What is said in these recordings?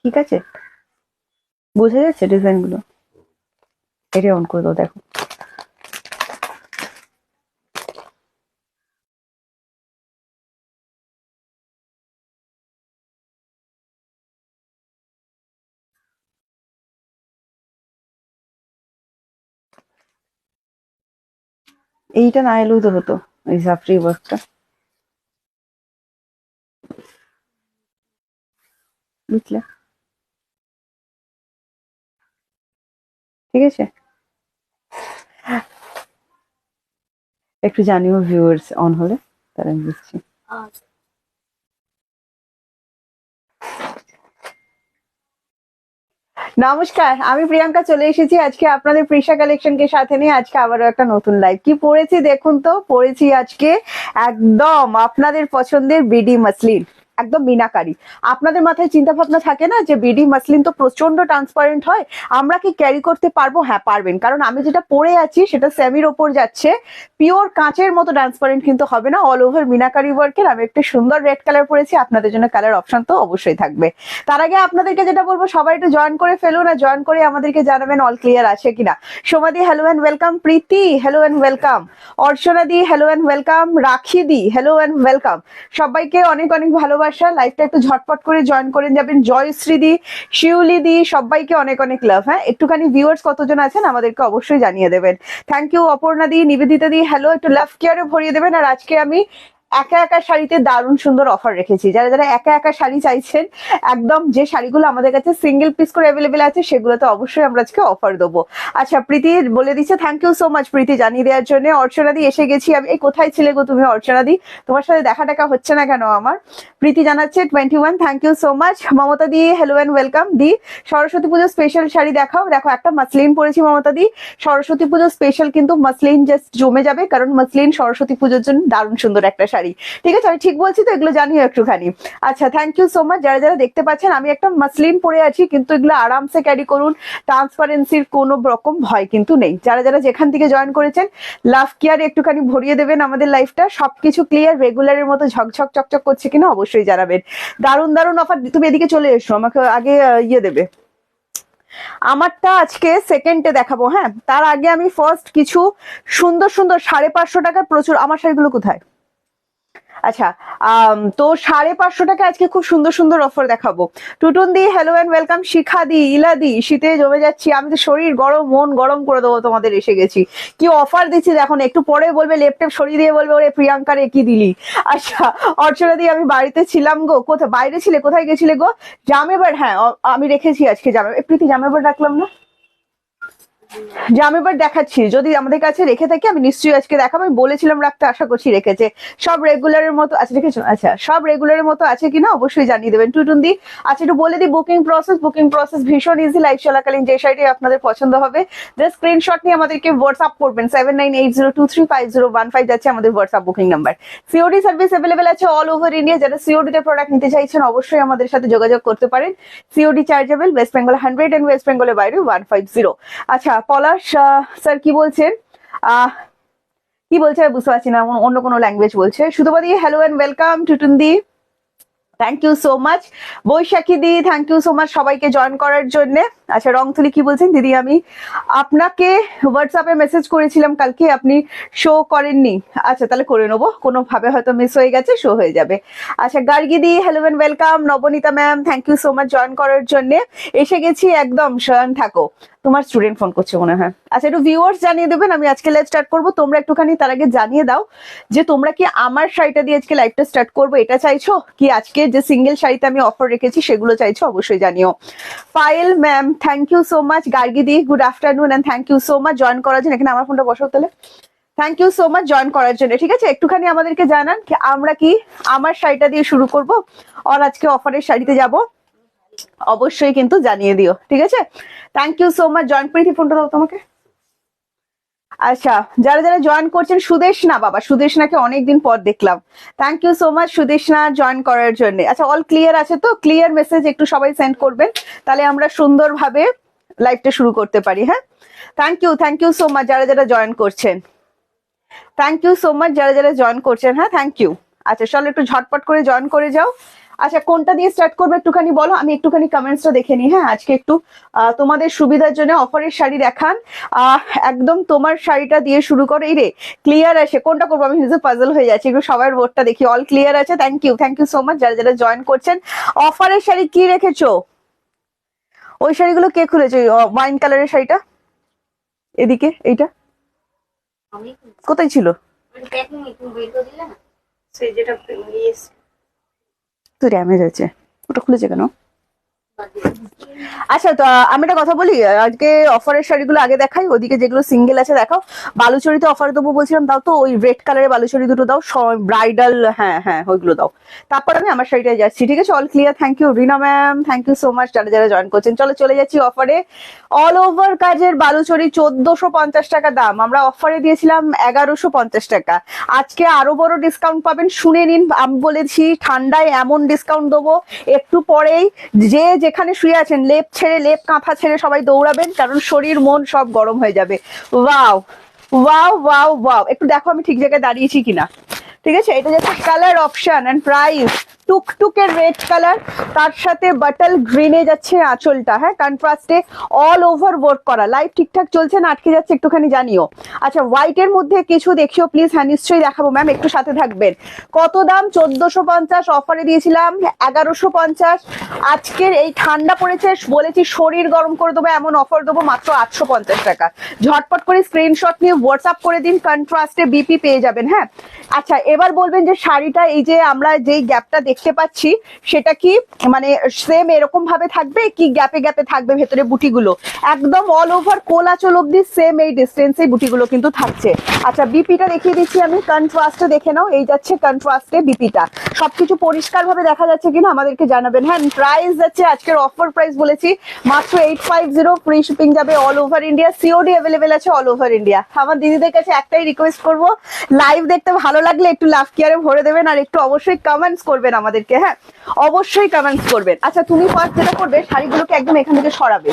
ঠিক আছে, বোঝা যাচ্ছে ডিজাইন গুলো? এটা অন করে দাও, দেখো। এইটা না এলেও তো হতো, এই জাফরি ওয়ার্কটা, বুঝলে? ঠিক আছে, একটু জানিও ভিউয়ার্স অন হলে, তাহলে আমি বুঝছি। নমস্কার, আমি প্রিয়াঙ্কা চলে এসেছি আজকে আপনাদের প্রিশা কালেকশনকে সাথে নিয়ে। আজকে আবারও একটা নতুন লাইভ। কি পরেছি দেখুন তো, পরেছি আজকে একদম আপনাদের পছন্দের বিডি মাসলিন, একদম মিনাকারি। আপনাদের মাথায় চিন্তা ভাবনা থাকে না যে বিডি মাসলিন তো প্রচন্ড ট্রান্সপারেন্ট হয়, আমরা কি ক্যারি করতে পারবো? হ্যাঁ পারবেন, কারণ আমি যেটা পরে আছি সেটা সেমির ওপর যাচ্ছে, পিওর কাঁচের মতো ট্রান্সপারেন্ট কিন্তু হবে না, অল ওভার মিনাকারি ওয়ার্কের। আমি একটা সুন্দর রেড কালার পরেছি, আপনাদের জন্য কালার অপশন তো অবশ্যই থাকবে। তার আগে আপনাদেরকে যেটা বলবো, সবাই একটু জয়েন করে ফেলুন, আর জয়েন করে আমাদেরকে জানাবেন অল ক্লিয়ার আছে কিনা। সোমাদি hello and welcome, Priti hello and welcome, Archana di hello and welcome, Rakhi di hello and welcome. সবাইকে অনেক অনেক ভালোবাসা, লাইভটা একটু ঝটপট করে জয়েন করে যাবেন। জয়শ্রী দি, শিউলি দি, সবাইকে অনেক অনেক লাভ। হ্যাঁ, একটুখানি ভিউয়ার্স কতজন আছেন আমাদেরকে অবশ্যই জানিয়ে দেবেন। Thank you Aparna di, Nibedita di hello, একটু লাভ কেয়ারে ভরিয়ে দেবেন। আর আজকে আমি একা একা শাড়িতে দারুণ সুন্দর অফার রেখেছি, যারা যারা একা একা শাড়ি চাইছেন, একদম যে শাড়িগুলো আমাদের কাছে সিঙ্গেল পিস করে অ্যাভেলেবেল আছে সেগুলোতে অবশ্যই আমরা আজকে অফার দেবো। আচ্ছা, প্রীতি বলে দিচ্ছে, থ্যাংক ইউ সো মাচ প্রীতি জানিয়ে দেওয়ার জন্য। অর্চনা দি এসে গেছি আমি। এই কোথায় ছিলে গো তুমি অর্চনা দি? তোমার সাথে দেখা টাকা হচ্ছে না কেন আমার? প্রীতি জানাচ্ছে 21, thank you so much. Mamata di hello and welcome. The Saraswati Puja special sari দেখাও। দেখো একটা মাসলিন পরেছি মমতা দি, সরস্বতী পুজো স্পেশাল কিন্তু মাসলিন জাস্ট জমে যাবে, কারণ মাসলিন সরস্বতী পুজোর জন্য দারুণ সুন্দর একটা শাড়ি। ঠিক আছে, আমি ঠিক বলছি তো? এগুলো জানিও একটুখানি। আচ্ছা, থ্যাংক ইউ সো মাচ। যারা যারা দেখতে পাচ্ছেন আমি একটা মাসলিন পরে আছি, কিন্তু এগুলো আরামসে ক্যারি করুন, ট্রান্সপারেন্সির কোনো রকম ভয় কিন্তু নেই। যারা যারা যেখান থেকে জয়েন করেছেন, লাভ কেয়ার একটুখানি ভরিয়ে দেবেন আমাদের লাইফটা। সবকিছু ক্লিয়ার, রেগুলারের মতো ঝকঝক চকচক করছে কিনা অবশ্যই জানাবেন। দারুণ দারুণ অফার। তুমি এদিকে চলে এসো, আমাকে আগে ইয়ে দেবে। আমারটা আজকে সেকেন্ডে দেখাবো, হ্যাঁ তার আগে আমি ফার্স্ট কিছু সুন্দর সুন্দর 550 টাকার প্রচুর, আমার শাড়িগুলো কোথায়? আচ্ছা, তো 550 টাকা আজকে খুব সুন্দর সুন্দর অফার দেখাবো। টুটুন দি হ্যালো এন্ড ওয়েলকাম, শিখা দি, ইলা দি, শীতে জমে যাচ্ছি আমি, তো শরীর গরম মন গরম করে দেবো তোমাদের, এসে গেছি। কি অফার দিচ্ছি দেখুন, একটু পরে বলবে লেপটেপ সরিয়ে দিয়ে বলবে ওরে প্রিয়াঙ্কা রে কি দিলি। আচ্ছা, অর্চনা দি আমি বাড়িতে ছিলাম গো। কোথায় বাইরে ছিলে? কোথায় গেছিলে গো? জামেবার, হ্যাঁ আমি রেখেছি আজকে জামে। প্রীতি জামেবার রাখলাম না? জামেবার দেখাচ্ছি, যদি আমাদের কাছে রেখে থাকি আমি নিশ্চয়ই আজকে দেখাবো। আমি বলেছিলাম রাখতে, আশা করছি রেখেছে। সব রেগুলারের মতো আছে, রেখেছো? আচ্ছা, সব রেগুলারের মতো আছে কিনা অবশ্যই জানিয়ে দেবেন টুটুন দি। আচ্ছা, একটু বলে দিই বুকিং প্রসেস ভীষণ ইজি। লাইভ চলাকালীন যে শাড়িটি আপনাদের পছন্দ হবে, জাস্ট স্ক্রিনশট নিয়ে আমাদেরকে হোয়াটসঅ্যাপ করবেন। 7980235015 যাচ্ছে আমাদের WhatsApp booking number. COD service available আছে অল ওভার ইন্ডিয়া। যারা সিওডি তে প্রোডাক্ট নিতে চাইছেন অবশ্যই আমাদের সাথে যোগাযোগ করতে পারেন। COD chargeable, West Bengal 100 and West বেঙ্গলের বাইরে 150। আচ্ছা, পলাশ স্যার কি বলছেন? কি বলছে বুঝতে পারছি না, অন্য কোনো ল্যাঙ্গুয়েজ বলছে। সুধোবাদি hello and welcome. Tutun di thank you so much. Baishakhi di thank you so much সবাইকে জয়েন করার জন্য। আচ্ছা, রংথুলি কি বলছেন? দিদি আমি আপনাকে হোয়াটসঅ্যাপে মেসেজ করেছিলাম কালকে, আপনি শো করেননি। আচ্ছা, তাহলে করে নেবো, কোনো ভাবে হয়তো মিস হয়ে গেছে, শো হয়ে যাবে। আচ্ছা, Gargi di hello and welcome. Nabanita ma'am thank you so much join করার জন্য। এসে গেছি একদম, শয়ন থাকো। তোমার স্টুডেন্ট ফোন করছে মনে হয়। আচ্ছা, একটু ভিউয়ার্স জানিয়ে দেবেন, আমি আজকে লাইভ স্টার্ট করবো। তোমরা একটুখানি তার আগে জানিয়ে দাও যে তোমরা কি আমার শাড়িটা দিয়ে আজকে লাইভটা স্টার্ট করবো এটা চাইছো, কি আজকে যে সিঙ্গেল শাড়িতে আমি অফার রেখেছি সেগুলো চাইছো, অবশ্যই জানিও। Payel ma'am thank you so much. Gargi di good afternoon and thank you so much join করার জন্য। এখানে আমার ফোনটা বসাও তাহলে। Thank you so much join করার জন্য। ঠিক আছে, একটুখানি আমাদেরকে জানান কি আমরা কি আমার শাড়িটা দিয়ে শুরু করবো আর আজকে অফারের শাড়িতে যাব, অবশ্যই কিন্তু জানিয়ে দিও। ঠিক আছে, thank you so much join. Priti ফোনটা দাও তোমাকে। আচ্ছা, যারা যারা জয়েন করছেন, সুদেশনা বাবা, সুদেশনাকে অনেকদিন পর দেখলাম। Thank you so much Sudeshna join করার জন্য। আচ্ছা, অল ক্লিয়ার আছে তো? ক্লিয়ার মেসেজ একটু সবাই সেন্ড করবেন, তাহলে আমরা সুন্দরভাবে লাইভটা শুরু করতে পারি। হ্যাঁ, থ্যাংক ইউ সো মাচ যারা যারা জয়েন করছেন। থ্যাংক ইউ সো মাচ যারা যারা জয়েন করছেন। হ্যাঁ, থ্যাংক ইউ। আচ্ছা, চলো একটু ঝটপট করে জয়েন করে যাও। আচ্ছা কোনটা দিয়ে স্টার্ট করবে একটুখানি বলো, আমি একটুখানি কমেন্টসটা দেখে নিই। হ্যাঁ আজকে একটু তোমাদের সুবিধার জন্য অফারের শাড়ি দেখান। একদম তোমার শাড়িটা দিয়ে শুরু করো। এই রে ক্লিয়ার আছে, কোনটা করবো আমি নিজে পাজল হয়ে যাচ্ছি। একটু সবার বোর্ডটা দেখি, অল ক্লিয়ার আছে। থ্যাংক ইউ সো মাচ যারা যারা জয়েন করছেন। অফারের শাড়ি কি রেখেছো? ওই শাড়িগুলো কে খুলেছে? ওয়াইন কালারের শাড়িটা এদিকে, এইটা কোথায় ছিল? তো ড্যামেজ আছে, ওটা খুলেছে কেন? আচ্ছা তো আমি একটা কথা বলি, আজকে অফারের শাড়িগুলো আগে দেখাই, ওদিকে যেগুলো সিঙ্গেল আছে দেখাও। বালুচরিতে অফার দেবো বলছিলাম, দাও তো ওই রেড কালারের বালুচরি দুটো দাও, ব্রাইডাল। হ্যাঁ হ্যাঁ ওইগুলো দাও, তারপর আমি আমার শাড়িটায় যাচ্ছি। ঠিক আছে, all clear. Thank you Rina ma'am, thank you so much যারা যারা জয়েন করছেন। চলো চলে যাচ্ছি অফারে। অল ওভার কাজের বালুচরি 1450 টাকা দাম, আমরা অফারে দিয়েছিলাম 1150 টাকা। আজকে আরো বড় ডিসকাউন্ট পাবেন, শুনে নিন। আমি বলেছি ঠান্ডায় এমন ডিসকাউন্ট দেবো, একটু পরেই যে যেখানে শুয়ে আছেন লেপ ছেড়ে, লেপ কাঁথা ছেড়ে সবাই দৌড়াবেন, কারণ শরীর মন সব গরম হয়ে যাবে। ওয়াও ওয়াও ওয়াও ওয়াও, একটু দেখো আমি ঠিক জায়গায় দাঁড়িয়েছি কিনা। ঠিক আছে, এটা যাচ্ছে কালার অপশন এন্ড প্রাইস। টুকটুকের রেড কালার, তার সাথে বাটল গ্রিনে যাচ্ছে আঁচলটা। হ্যাঁ কন্ট্রাস্টে অল ওভার ওয়ার্ক করা। লাইভ ঠিকঠাক চলছে না আটকে যাচ্ছে একটুখানি জানিও। আচ্ছা হোয়াইট এর মধ্যে কিছু দেখিও প্লিজ। হ্যাঁ নিশ্চয়ই দেখাবো ম্যাম, একটু সাথে থাকবেন। কত দাম? 1450, অফারে দিয়েছিলাম 1150। আজকের এই ঠান্ডা পড়েছে, বলেছি শরীর গরম করে দেবো, এমন অফার দেবো মাত্র 850 টাকা। ঝটপট করে স্ক্রিনশট নিয়ে হোয়াটসঅ্যাপ করে দিন, কন্ট্রাস্টে বিপি পেয়ে যাবেন। হ্যাঁ আচ্ছা এবার বলবেন যে শাড়িটা এই যে আমরা যেই গ্যাপটা দেখতে পাচ্ছি সেটা কি মানে সেম এরকম ভাবে থাকবে কি গ্যাপে গ্যাপে থাকবে ভেতরে বুটিগুলো? একদম অল ওভার কোলাচল অব্দি সেম এই ডিস্টেন্সে বুটিগুলো কিন্তু থাকছে। আচ্ছা বিপিটা দেখিয়ে দিচ্ছি আমি, কন্ট্রাস্টে দেখে নাও। এই যাচ্ছে কন্ট্রাস্টে বিপিটা, সবকিছু পরিষ্কার ভাবে দেখা যাচ্ছে কিনা আমাদেরকে জানাবেন। হ্যাঁ প্রাইস যাচ্ছে আজকের অফার প্রাইস বলেছি মাত্র 850, ফ্রি শিপিং যাবে all over India, COD available আছে অল ওভার ইন্ডিয়া। আমার দিদিদের কাছে একটাই রিকোয়েস্ট করবো, লাইভ দেখতে ভালো লাগলে একটু লাভ কেয়ারে ভরে দেবেন, আর একটু অবশ্যই কমেন্টস করবেন আমাদেরকে। হ্যাঁ অবশ্যই কমেন্টস করবেন। আচ্ছা তুমি ফার্স্ট যেটা করবে, শাড়িগুলোকে একদম এখান থেকে সরাবে।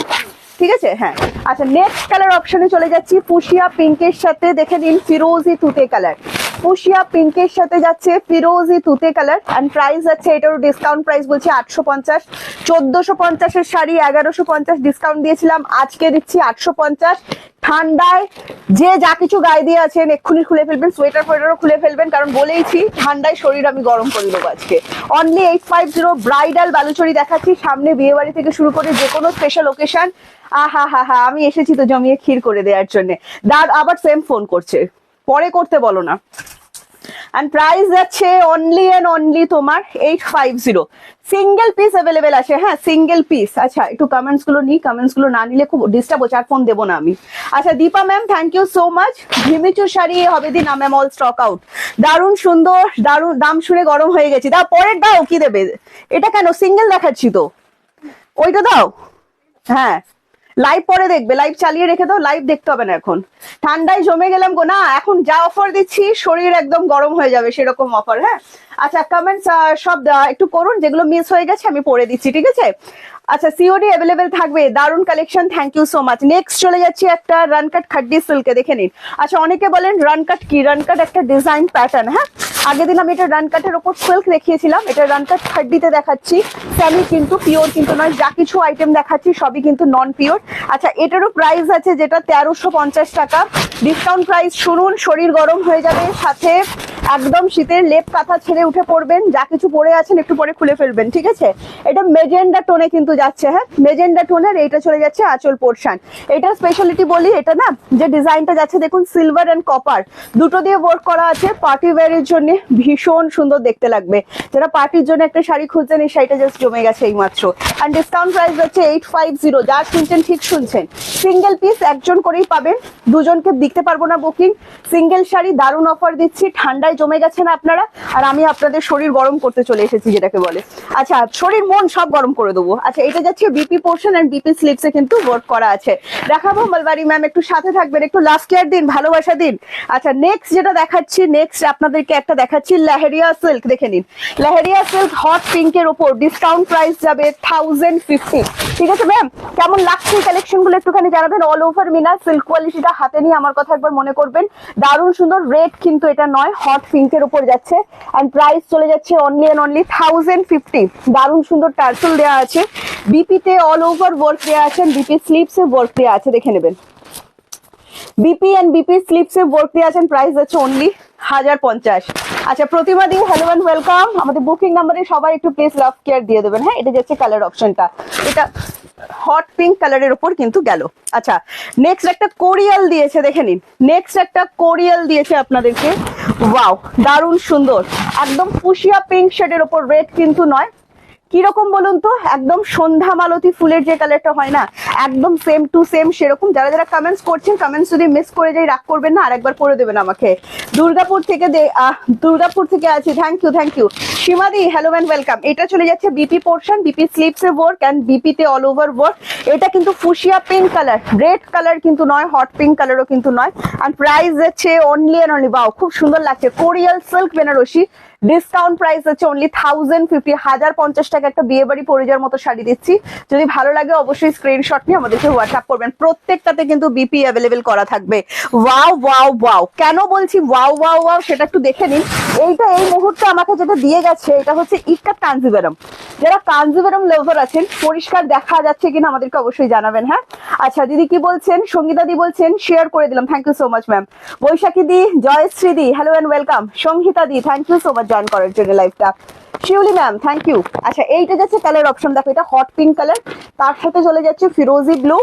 ঠিক আছে হ্যাঁ। আচ্ছা নেক্সট কালার অপশনে চলে যাচ্ছি, ফুশিয়া পিঙ্কের সাথে দেখে নিন ফিরোজি তুতে কালার। ফুশিয়া পিঙ্কের সাথে যাচ্ছে ফিরোজি তুতে কালার এন্ড প্রাইস যাচ্ছে, এটারও ডিসকাউন্ট প্রাইস বলছি 850। 1450 শাড়ি 1150 ডিসকাউন্ট দিয়েছিলাম, আজকে দিচ্ছি 850। ঠান্ডায় যে যা কিছু গায়ে দিয়ে আছেন এক্ষুনি খুলে ফেলবেন, সোয়েটার ফোয়েটারও খুলে ফেলবেন, কারণ বলেইছি ঠান্ডায় শরীর আমি গরম করে দেবো আজকে। অনলি 850 ব্রাইডাল বালুচরি দেখাচ্ছি, সামনে বিয়ে বাড়ি থেকে শুরু করে যে কোনো স্পেশাল ওকেশন। আহা হা হা, আমি এসেছি তো জমিয়ে ক্ষীর করে দেওয়ার জন্য। দাঁড় আবার সেম ফোন করছে, পরে করতে বলো না। and প্রাইস যাচ্ছে অনলি এন্ড অনলি তোমার 850। সিঙ্গেল পিস অ্যাভেলেবেল আছে। হ্যাঁ সিঙ্গেল পিস। আচ্ছা একটু কমেন্টস গুলো নিই, কমেন্টস গুলো না নিলে খুব ডিস্টার্ব হচ্ছে, আর ফোন দেবো না আমি। আচ্ছা Dipa ma'am thank you so much. ঝিমিচু শাড়ি হবে দিন না ম্যাম, অল স্টক আউট। দারুণ সুন্দর, দারুণ, দাম শুনে গরম হয়ে গেছি। দাও পরের দাও, কি দেবে এটা? কেন সিঙ্গেল দেখাচ্ছি তো, ওইটা দাও। হ্যাঁ লাইভ পরে দেখবে, লাইভ চালিয়ে রেখে দাও, লাইভ দেখতে হবে না এখন। ঠান্ডায় জমে গেলাম গো না, এখন যা অফার দিচ্ছি শরীর একদম গরম হয়ে যাবে সেরকম অফার। হ্যাঁ আচ্ছা কমেন্টস সব একটু করুন, যেগুলো মিস হয়ে গেছে আমি পড়ে দিচ্ছি। ঠিক আছে আচ্ছা সিওডি অ্যাভেলেবেল থাকবে, দারুণ collection, thank you so much. Next চলে যাচ্ছি একটা রানকাট খাড্ডি সিল্কে, দেখে নিন। আচ্ছা অনেকে বলেন রানকাট কি? রানকাট একটা ডিজাইন প্যাটার্ন। হ্যাঁ আগের দিন আমি এটা রানকাটের ওপর সিল্ক দেখিয়েছিলাম, এটা রানকাট খাড্ডিতে দেখাচ্ছি। সেমি কিন্তু, পিওর কিন্তু নয়, যা কিছু আইটেম দেখাচ্ছি সবই কিন্তু নন পিওর। আচ্ছা এটারও প্রাইস আছে যেটা 1350 টাকা। ডিসকাউন্ট প্রাইস শুনুন, শরীর গরম হয়ে যাবে, সাথে একদম শীতের লেপ কাঁথা ছেড়ে উঠে পড়বেন, যা কিছু পরে আছেন একটু পরে খুলে ফেলবেন। ঠিক আছে এটা মেজেন্ডা টোনে কিন্তু যাচ্ছে। হ্যাঁ মেজেন্ডা টোনের এইটা চলে যাচ্ছে আঁচল পোর্শন। এটা স্পেশালিটি বলি, এটা না যে ডিজাইনটা যাচ্ছে দেখুন, সিলভার এন্ড কপার দুটো দিয়ে ওয়ার্ক করা আছে। পার্টি ওয়্যারের জন্য ভীষণ সুন্দর দেখতে লাগবে, যারা পার্টির জন্য একটা শাড়ি খুঁজছেন এই শাড়িটা জাস্ট জমে গেছে এই মাত্র। এন্ড ডিসকাউন্ট প্রাইস যাচ্ছে 850। যা শুনছেন ঠিক শুনছেন, সিঙ্গেল পিস একজন করেই পাবেন, দুজনকে দিতে পারবো না বুকিং। সিঙ্গেল শাড়ি দারুণ অফার দিচ্ছি, ঠান্ডায় জমে গেছেন আপনারা, আর আমি আপনাদের শরীর গরম করতে চলে এসেছি যেটাকে বলে। আচ্ছা শরীর মন সব গরম করে দেবো। আচ্ছা এটা যাচ্ছে বিপি পোর্শন এন্ড বিপি স্লিভসে কিন্তু ওয়ার্ক করা আছে। দেখাবো মালবাড়ি ম্যাম, একটু সাথে থাকবেন, একটু লাভ কেয়ার দিন, ভালোবাসা দিন। আচ্ছা নেক্সট যেটা দেখাচ্ছি, নেক্সট আপনাদেরকে একটা দেখাচ্ছি লেহেরিয়া সিল্ক, দেখে নিন। লেহেরিয়া সিল্ক হট পিঙ্কের ওপর ডিসকাউন্ট প্রাইস যাবে 1050। ঠিক আছে ম্যাম, কেমন লাগছে এই কালেকশন গুলো একটুখানি জানাবেন। অল ওভার মিনা সিল্ক কোয়ালিটিটা হাতে নিয়ে আমার কথা একবার মনে করবেন। দারুণ সুন্দর, রেড কিন্তু এটা নয়, হট পিঙ্কের উপর যাচ্ছে। অ্যান্ড প্রাইস চলে যাচ্ছে অনলি অ্যান্ড অনলি 1050। দারুণ সুন্দর টার্সেল দেওয়া আছে, বিপিতে অল ওভার ওয়ার্ক দেওয়া আছে, বিপি স্লিপসে ওয়ার্ক দেওয়া আছে, দেখে নেবেন। বিপি এন্ড বিপি স্লিপসে ওয়ার্ক দিয়ে আছেন, প্রাইস আছে অনলি 1050। আচ্ছা প্রতিমা দি হ্যালো এন্ড ওয়েলকাম। আমাদের বুকিং নাম্বারে সবাই একটু প্লিজ লাভ কেয়ার দিয়ে দেবেন। হ্যাঁ, এটা যাচ্ছে কালার অপশনটা, এটা হট পিঙ্ক কালারের উপর কিন্তু গেল। আচ্ছা নেক্সট একটা কোরিয়াল দিয়েছে, দেখে নিন। নেক্সট একটা কোরিয়াল দিয়েছে আপনাদেরকে, ওয়াও দারুণ সুন্দর, একদম ফুশিয়া পিঙ্ক শেডের উপর, রেড কিন্তু নয়। কিরকম বলুন তো, একদম সন্ধ্যা মালতী ফুলের যে কালারটা হয় না, একদম সেম টু সেম সেরকম। যারা যারা কমেন্টস করছেন, কমেন্টস যদি মিস করে যাই রাগ করবেন না, আরেকবার করে দেবেন আমাকে। দুর্গাপুর থেকে আছি, থ্যাংক ইউ সীমাদি হ্যালো এন্ড ওয়েলকাম। এটা চলে যাচ্ছে বিপি পোর্শন, বিপি স্লিপসে ওয়ার্ক এন্ড বিপিতে অল ওভার ওয়ার্ক। এটা কিন্তু fuchsia pink colour, red colour কিন্তু নয়, হট পিঙ্ক কালারও কিন্তু নয়। এন্ড প্রাইস যাচ্ছে অনলি এন্ড অনলি, বাও খুব সুন্দর লাগছে, Korial silk Benarasi. Discount price আছে অনলি 1050, 1050 টাকা একটা বিয়ে বাড়ি পরে যাওয়ার মতো শাড়ি দিচ্ছি। যদি ভালো লাগে অবশ্যই স্ক্রিনশট নিয়ে আমাদেরকে হোয়াটসঅ্যাপ করবেন। প্রত্যেকটাতে কিন্তু বিপি অ্যাভেলেবেল করা থাকবে। ওয়াও ওয়াও ওয়াও, কেন বলছি ওয়াও ওয়াও ওয়াও সেটা একটু দেখে নিন। এইটা এই মুহূর্তে আমাকে যেটা দিয়ে গেছে, এটা হচ্ছে ইক্কাত কাঞ্জিভারাম। যারা কাঞ্জিভারাম লাভার আছেন, পরিষ্কার দেখা যাচ্ছে কিনা আমাদেরকে অবশ্যই জানাবেন। হ্যাঁ আচ্ছা দিদি কি বলছেন, সঙ্গীতা দি বলছেন শেয়ার করে দিলাম, thank you so much ma'am. Baishakhi দি, জয়শ্রী দি হ্যালো এন্ড ওয়েলকাম। সংহিতা দি thank you so much join করার জন্য লাইভটা। Shiuli ma'am thank you. আচ্ছা এইটা যাচ্ছে কালার অপশন, দেখো এটা হট পিঙ্ক কালার, তার সাথে চলে যাচ্ছে ফিরোজি ব্লু,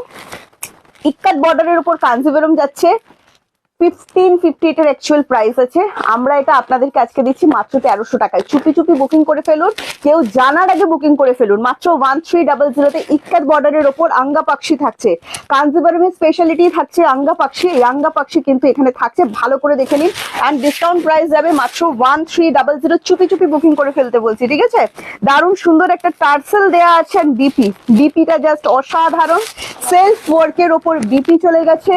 ইক্কাত বর্ডারের উপর কাঞ্জিভারাম যাচ্ছে। 1550 এটার অ্যাকচুয়াল প্রাইস আছে। আমরা এটা আপনাদেরকে আজকে দিচ্ছি মাত্র 1300 টাকায়। চুপি চুপি বুকিং করে ফেলুন, কেউ জানার আগে বুকিং করে ফেলুন। মাত্র 1300 তে ইক্কাত বর্ডারের ওপর আঙ্গা পাক্ষি থাকছে। কাঞ্জিভারামের স্পেশালিটি থাকছে আঙ্গা পাক্ষি, এই আঙ্গা পাক্ষি কিন্তু এখানে থাকছে, ভালো করে দেখে নিন। অ্যান্ড ডিসকাউন্ট প্রাইস যাবে মাত্র 1300। চুপি চুপি বুকিং করে ফেলতে বলছি, ঠিক আছে। দারুণ সুন্দর একটা টার্সেল দেয়া আছে। বিপিটা জাস্ট অসাধারণ, সেলফ ওয়ার্কের ওপর বিপি চলে গেছে,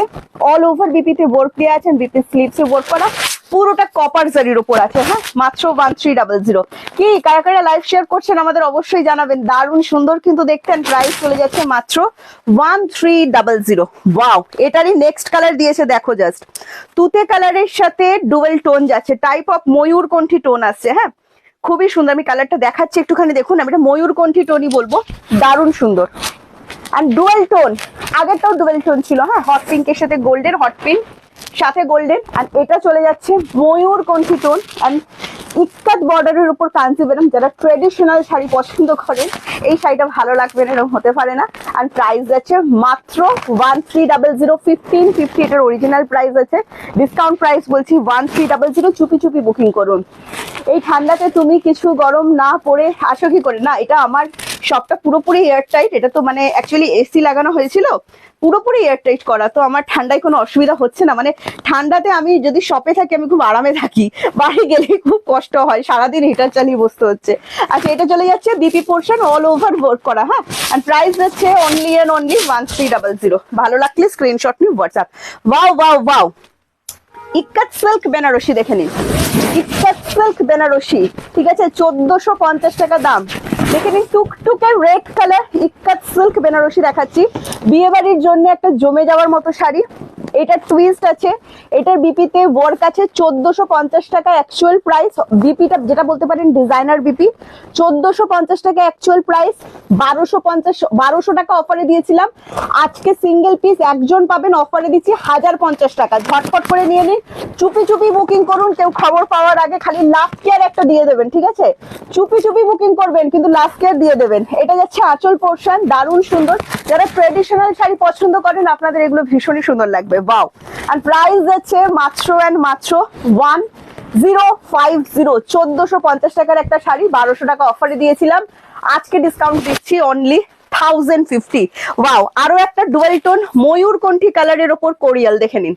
অল ওভার বিপিতে ওয়ার্ক দেওয়া আছেন, বিপি স্লিপসে ওয়ার্ক করা, পুরোটা কপার জারির উপর আছে। হ্যাঁ মাত্র 1300। কি কারা কারা লাইভ শেয়ার করছেন আমাদের অবশ্যই জানাবেন। দারুণ সুন্দর কিন্তু দেখতেন, প্রাইস চলে যাচ্ছে মাত্র 1300। ওয়াও, এটারই নেক্সট কালার দিয়েছে দেখো, জাস্ট তুতে কালারের সাথে ডুয়েল টোন যাচ্ছে, টাইপ অফ ময়ূরকণ্ঠী টোন আসছে। হ্যাঁ খুবই সুন্দর, আমি কালারটা দেখাচ্ছি একটুখানি দেখুন, আমি এটা ময়ূরকণ্ঠী টোনই বলবো, দারুণ সুন্দর। আর ডুয়েল টোন, আগেরটাও ডুয়েল টোন ছিল। হ্যাঁ হট পিঙ্কের সাথে গোল্ডেন, হট পিঙ্ক সাথে গোল্ডেন, আর এটা চলে যাচ্ছে ময়ূরকণ্ঠী টোন অ্যান্ড ইক্কাত বর্ডারের উপর কাঞ্জিভারাম। যারা ট্রেডিশনাল শাড়ি পছন্দ করেন, এই শাড়িটা ভালো লাগবে না এরকম হতে পারে না। আর প্রাইস যাচ্ছে মাত্র 1300, 1550 এটার অরিজিনাল প্রাইস আছে, ডিসকাউন্ট প্রাইস বলছি 1300। চুপি চুপি বুকিং করুন। এই ঠান্ডাতে তুমি কিছু গরম না পরে আসো কি করে? না, এটা আমার শপটা পুরোপুরি এয়ার টাইট, এটা তো মানে অ্যাকচুয়ালি এসি লাগানো হয়েছিল, পুরোপুরি এয়ার টাইট করা, তো আমার ঠান্ডায় কোনো অসুবিধা হচ্ছে না। মানে ঠান্ডাতে আমি যদি শপে থাকি আমি খুব আরামে থাকি, বাড়ি গেলে খুব কষ্ট হয়, সারাদিন হিটার চালিয়ে বসতে হচ্ছে। আচ্ছা এটা চলে যাচ্ছে BP portion, all over work করা। হ্যাঁ আর প্রাইস যাচ্ছে অনলি এন্ড অনলি 1300। ভালো লাগলে স্ক্রিনশট নিয়ে WhatsApp. Wow wow wow, ikat silk Banarasi দেখে নিন, ইক্কাত সিল্ক বেনারসি, ঠিক আছে 1450 টাকা দাম। দেখে নিন টুকটুকে red colour ikat silk Banarasi দেখাচ্ছি, বিয়ে বাড়ির জন্য একটা জমে যাওয়ার মতো শাড়ি। এটার টুইস্ট আছে, এটার বিপিতে ওয়ার্ক আছে, 1450 টাকা অ্যাকচুয়াল প্রাইস। বিপিটা যেটা বলতে পারেন ডিজাইনার বিপি, 1450 টাকা অ্যাকচুয়াল প্রাইস। 1200 টাকা অফারে দিয়েছিলাম, আজকে সিঙ্গেল পিস একজন পাবেন, অফারে দিচ্ছি 1050 টাকা। ঝটপট করে নিয়ে নিন, চুপি চুপি বুকিং করুন, কেউ খবর পাওয়ার আগে খালি লাস্ট কেয়ার একটা দিয়ে দেবেন, ঠিক আছে। চুপি চুপি বুকিং করবেন কিন্তু লাস্ট কেয়ার দিয়ে দেবেন। এটা যাচ্ছে আঁচল পোর্শন, দারুণ সুন্দর। যারা ট্রেডিশনাল শাড়ি পছন্দ করেন আপনাদের এগুলো ভীষণই সুন্দর লাগবে। ওয়াও, আর প্রাইস যাচ্ছে মাত্র অ্যান্ড মাত্র 1050। 1450 টাকার একটা শাড়ি 1200 টাকা অফারে দিয়েছিলাম, আজকে ডিসকাউন্ট দিচ্ছি অনলি 1050। ওয়াও, আরো একটা ডুয়েল টোন ময়ূরকণ্ঠী কালারের ওপর কোরিয়াল দেখে নিন,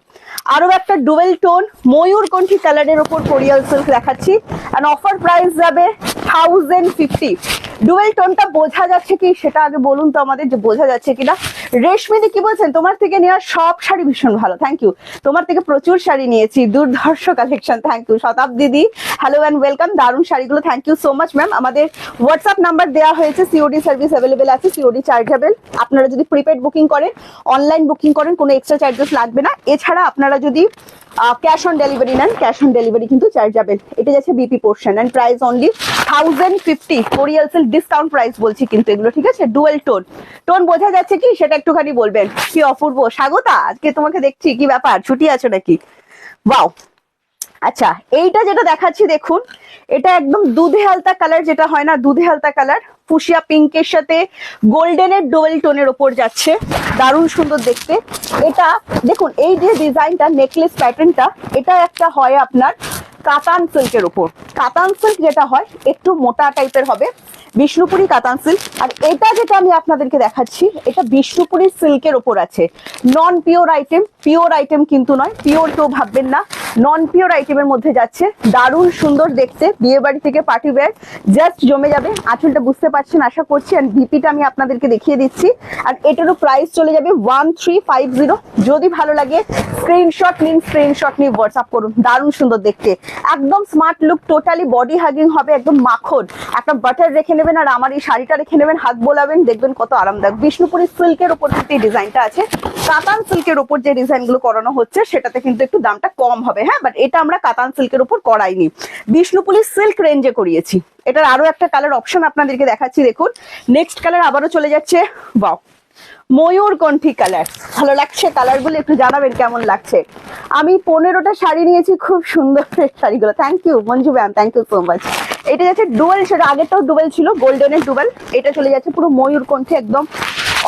আরো একটা ডুয়েল টোন ময়ূরকণ্ঠী কালারের ওপর কোরিয়াল সিল্ক দেখাচ্ছি, এন্ড অফার প্রাইস যাবে 1050। ডুয়েল টোনটা বোঝা যাচ্ছে কি সেটা আগে বলুন তো আমাদের, যে বোঝা যাচ্ছে কিনা। রেশমিদি কি বলছেন, তোমার থেকে নেওয়া সব শাড়ি ভীষণ ভালো, থ্যাংক ইউ। তোমার থেকে প্রচুর শাড়ি নিয়েছি, দুর্ধর্ষ collection, thank you. Shatabdi the hello and welcome, দারুণ শাড়িগুলো, thank you so much ma'am. আমাদের হোয়াটসঅ্যাপ নাম্বার দেওয়া হয়েছে, সিওডি সার্ভিস অ্যাভেলেবেল আছে, সিওডি চার্জেবল। আপনারা যদি প্রিপেড বুকিং করেন, অনলাইন বুকিং করেন, কোনো এক্সট্রা চার্জেস লাগবে না। এছাড়া আপনারা যদি ক্যাশ অন ডেলিভারি নেন, ক্যাশ অন ডেলিভারি কিন্তু চার্জেবল। এটা যাচ্ছে BP portion and price only 1050 কোরিয়াল সেল ডিসকাউন্ট প্রাইস বলছি কিন্তু এগুলো, ঠিক আছে। ডুয়েল টোন, টোন বোঝা যাচ্ছে কি সেটা একটুখানি বলবেন। কি অপূর্ব, স্বাগতা, আজকে তোমাকে দেখছি, কি ব্যাপার, ছুটি আছো নাকি? ওয়াও। আচ্ছা, এইটা যেটা দেখাচ্ছি দেখুন, এটা একদম দুধে হালতা কালার, যেটা হয় না দুধে হালতা কালার, ফুশিয়া পিঙ্কের সাথে গোল্ডেনের ডুয়েল টোনের ওপর যাচ্ছে, দারুণ সুন্দর দেখতে। এটা দেখুন, এই যে ডিজাইনটা, নেকলেস প্যাটার্নটা, এটা একটা হয় আপনার কাতান সিল্কের উপর। কাতান সিল্ক যেটা হয় একটু মোটা টাইপের হবে, বিষ্ণুপুরি কাতান সিল্ক। আর এটা যেটা আমি আপনাদেরকে দেখাচ্ছি, এটা বিষ্ণুপুরি সিল্কের ওপর আছে। নন পিওর আইটেম, পিওর আইটেম কিন্তু নয়, পিওর কেউ ভাববেন না, নন পিওর আইটেমের মধ্যে যাচ্ছে, দারুণ সুন্দর দেখতে, বিয়ে বাড়ি থেকে পার্টি ওয়্যার জাস্ট জমে যাবে। আঁচলটা বুঝতে পারছেন আশা করছি, আর ভিপিটা আমি আপনাদেরকে দেখিয়ে দিচ্ছি। আর এটারও প্রাইস চলে যাবে 1350। যদি ভালো লাগে স্ক্রিনশট নিন, স্ক্রিনশট নিয়ে হোয়াটসঅ্যাপ করুন, দারুণ সুন্দর দেখতে, একদম smart look, totally body hugging হবে, একদম মাখন। একটা বাটার রেখে নেবেন আর আমার এই শাড়িটা রেখে নেবেন, হাত বোলাবেন, দেখবেন কত আরামদায়ক। বিষ্ণুপুরি সিল্কের ওপর কিন্তু এই ডিজাইনটা আছে। কাতান সিল্কের ওপর যে ডিজাইন গুলো করানো হচ্ছে সেটাতে কিন্তু একটু দামটা কম হবে, হ্যাঁ, বাট এটা আমরা কাতান সিল্কের উপর করাইনি, বিষ্ণুপুরি সিল্ক রেঞ্জে করিয়েছি। এটার আরো একটা কালার অপশন আপনাদেরকে দেখাচ্ছি, দেখুন। নেক্সট কালার আবারও চলে যাচ্ছে, বাও, ময়ূরকণ্ঠী কালার। ভালো লাগছে কালার গুলো, একটু জানাবেন কেমন লাগছে। আমি 15টা শাড়ি নিয়েছি, খুব সুন্দর শাড়িগুলো, thank you Manju ma'am, thank you so much. এটা যাচ্ছে ডুয়েল, সেটা আগেরটাও ডুয়েল ছিল, গোল্ডেনের ডুয়েল। এটা চলে যাচ্ছে পুরো ময়ূরকণ্ঠী, একদম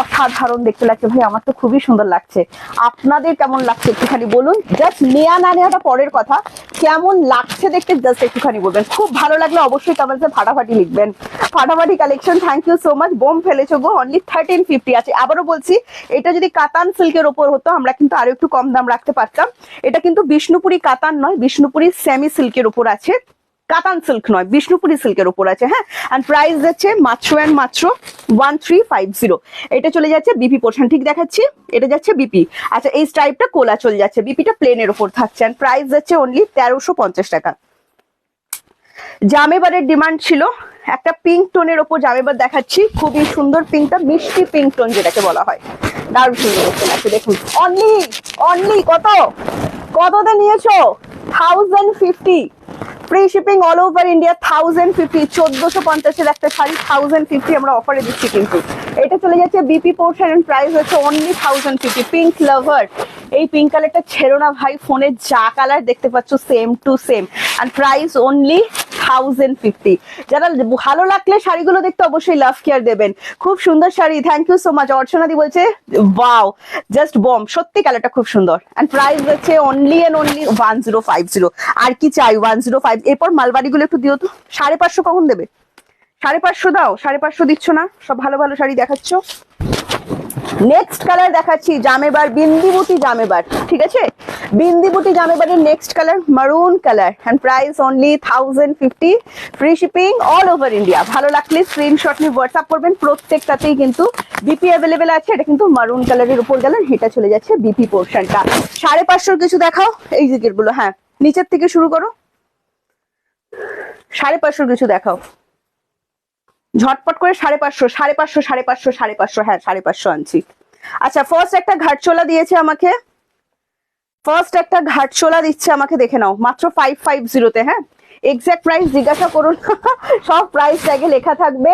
অসাধারণ দেখতে লাগছে ভাই, আমার তো খুবই সুন্দর লাগছে। আপনাদের কেমন লাগছে একটুখানি বলুন, জাস্ট নেয়া না নেওয়াটা পরের কথা, কেমন লাগছে দেখতে জাস্ট একটুখানি বলবেন। খুব ভালো লাগলে অবশ্যই কমেন্টে ফাটাফাটি লিখবেন। ফাটাফাটি collection, thank you so much, বোম ফেলেছো গো, অনলি 1350 আছে। আবারও বলছি, এটা যদি কাতান সিল্কের ওপর হতো আমরা কিন্তু আরো একটু কম দাম রাখতে পারতাম। এটা কিন্তু বিষ্ণুপুরি কাতান নয়, বিষ্ণুপুরি সেমি সিল্কের উপর আছে, কাতান সিল্ক নয়, বিষ্ণুপুরি সিল্কের উপর আছে, হ্যাঁ। আর প্রাইস যাচ্ছে মাত্র অ্যান্ড মাত্র 1350। এটা চলে যাচ্ছে বিপি পোর্শন, ঠিক দেখাচ্ছি, এটা যাচ্ছে বিপি। আচ্ছা, এই স্ট্রাইপটা কোলা চলে যাচ্ছে, বিপিটা প্লেনের উপর থাকছে, আর প্রাইস যাচ্ছে অনলি 1350 টাকা। জামেবারের ডিমান্ড ছিল, একটা পিঙ্ক টোনের ওপর জামেবার দেখাচ্ছি, খুবই সুন্দর পিঙ্কটা, মিষ্টি পিঙ্ক টোন যেটাকে বলা হয়, দারুণ সুন্দর দেখতে লাগছে। দেখুন, অনলি অনলি কততে নিয়েছো? 1050, free shipping all over India, 1050। 1450-এর একটা শাড়ি 1050 আমরা অফারে দিচ্ছি কিন্তু। এটা চলে যাচ্ছে বিপি পোর্শন এন্ড প্রাইস হচ্ছে অনলি 1050। পিঙ্ক লাভার, এই পিঙ্ক কালারটা ছেড়ো না ভাই, ফোনে যা কালার দেখতে পাচ্ছ same to same, and price only 1050। যারা ভালো লাগলে শাড়িগুলো দেখতে অবশ্যই লাভ কেয়ার দেবেন, খুব সুন্দর শাড়ি, থ্যাংক ইউ সো মাচ। অর্চনাদি বলছে ওয়াও, জাস্ট বম, সত্যি কালারটা খুব সুন্দর, এন্ড প্রাইস হচ্ছে অনলি এন্ড অনলি 1050। আর কি চাই, 105। এরপর মালবাড়ি গুলো একটু দিও তো, 550 কখন দেবে? 550 দাও, 550 দিচ্ছ না, সব ভালো ভালো শাড়ি দেখাচ্ছ। নেক্সট কালার দেখাচ্ছি, জামেবার, বিন্দিবুটি জামেবার, ঠিক আছে, বিন্দিবুটি জামেবারের next colour maroon colour, and price only 1050, free shipping all over India. ভালো লাগলে স্ক্রিনশট নিয়ে হোয়াটসঅ্যাপ করবেন, প্রত্যেকটাতেই কিন্তু বিপি অ্যাভেলেবেল আছে। এটা কিন্তু মারুন কালারের উপর গেলেন, এটা চলে যাচ্ছে বিপি পোর্শনটা। 550 কিছু দেখাও, এই জিকের গুলো, হ্যাঁ, নিচের থেকে শুরু করো, 550 কিছু দেখাও ঝটপট করে। 550, 550, 550, 550, হ্যাঁ 550 আনছি। আচ্ছা, ফার্স্ট একটা ঘাটচোলা দিয়েছে আমাকে, ফার্স্ট একটা ঘাটচোলা দিচ্ছে আমাকে, দেখে নাও, মাত্র 550-তে, হ্যাঁ। এক্সাক্ট প্রাইস জিজ্ঞাসা করুন, সব প্রাইস ট্যাগে লেখা থাকবে,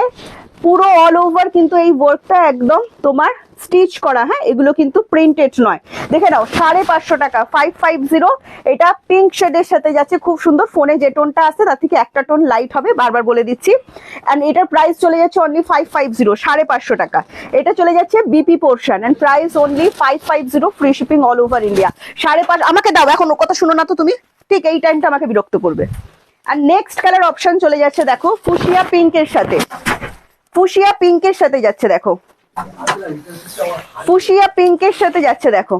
পুরো অল ওভার কিন্তু এই ওয়ার্কটা একদম তোমার স্টিচ করা, হ্যাঁ, এগুলো কিন্তু প্রিন্টেড নয়। দেখে নাও, 550 টাকা, 550। এটা পিঙ্ক শেডের সাথে যাচ্ছে, খুব সুন্দর। ফোনে যে টোনটা আছে তার থেকে একটা টোন লাইট হবে, বারবার বলে দিচ্ছি। এন্ড এটার প্রাইস চলে যাচ্ছে অনলি 550, 550 টাকা। এটা চলে যাচ্ছে BP portion, and price only 550, free shipping all over India. 550 আমাকে দাও, এখন ও কথা শুনো না তো তুমি, ঠিক এই টাইমটা আমাকে বিরক্ত করবে। আর নেক্সট কালার অপশন চলে যাচ্ছে, দেখো, ফুশিয়া পিঙ্কের সাথে, ফুশিয়া পিঙ্কের সাথে যাচ্ছে, দেখো, ফুশিয়া পিঙ্কের সাথে যাচ্ছে, দেখো,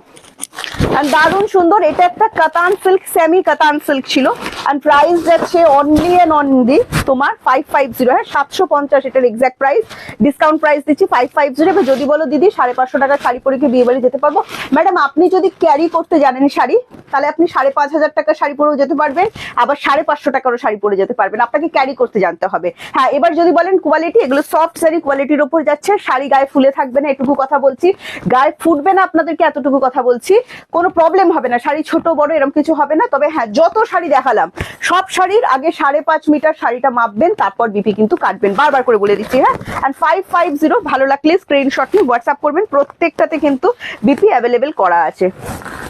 আর দারুণ সুন্দর। এটা একটা কাতান সিল্ক, সেমি কাতান সিল্ক ছিল, এন্ড প্রাইস যাচ্ছে অনলি এন্ড অনলি তোমার 550, হ্যাঁ 750 এটার এক্সাক্ট প্রাইস, ডিসকাউন্ট প্রাইস দিচ্ছি 550। এবার যদি বলো দিদি 550 টাকা শাড়ি পরে কি বিয়ে বাড়ি যেতে পারবো, ম্যাডাম আপনি যদি ক্যারি করতে জানেন শাড়ি তাহলে আপনি 5,500 টাকা শাড়ি পরেও যেতে পারবেন, আবার 550 টাকারও শাড়ি পরে যেতে পারবেন, আপনাকে ক্যারি করতে জানতে হবে। হ্যাঁ এবার যদি বলেন কোয়ালিটি, এগুলো সফট শাড়ি কোয়ালিটির উপর যাচ্ছে, শাড়ি গায়ে ফুলে থাকবে না এটুকু কথা বলছি, গায়ে ফুটবে না আপনাদেরকে এতটুকু কথা বলছি, কোনো প্রবলেম হবে না, শাড়ি ছোট বড় এরকম কিছু হবে না। তবে হ্যাঁ যত শাড়ি দেখালাম সব শাড়ির আগে 5.5 মিটার শাড়িটা মাপবেন, তারপর বিপি কিন্তু কাটবেন, বারবার করে বলে দিচ্ছি। হ্যাঁ এন্ড 550 ভালো লাগলে স্ক্রিনশট নিয়ে হোয়াটসঅ্যাপ করবেন, প্রত্যেকটাতে কিন্তু বিপি অ্যাভেলেবেল করা আছে,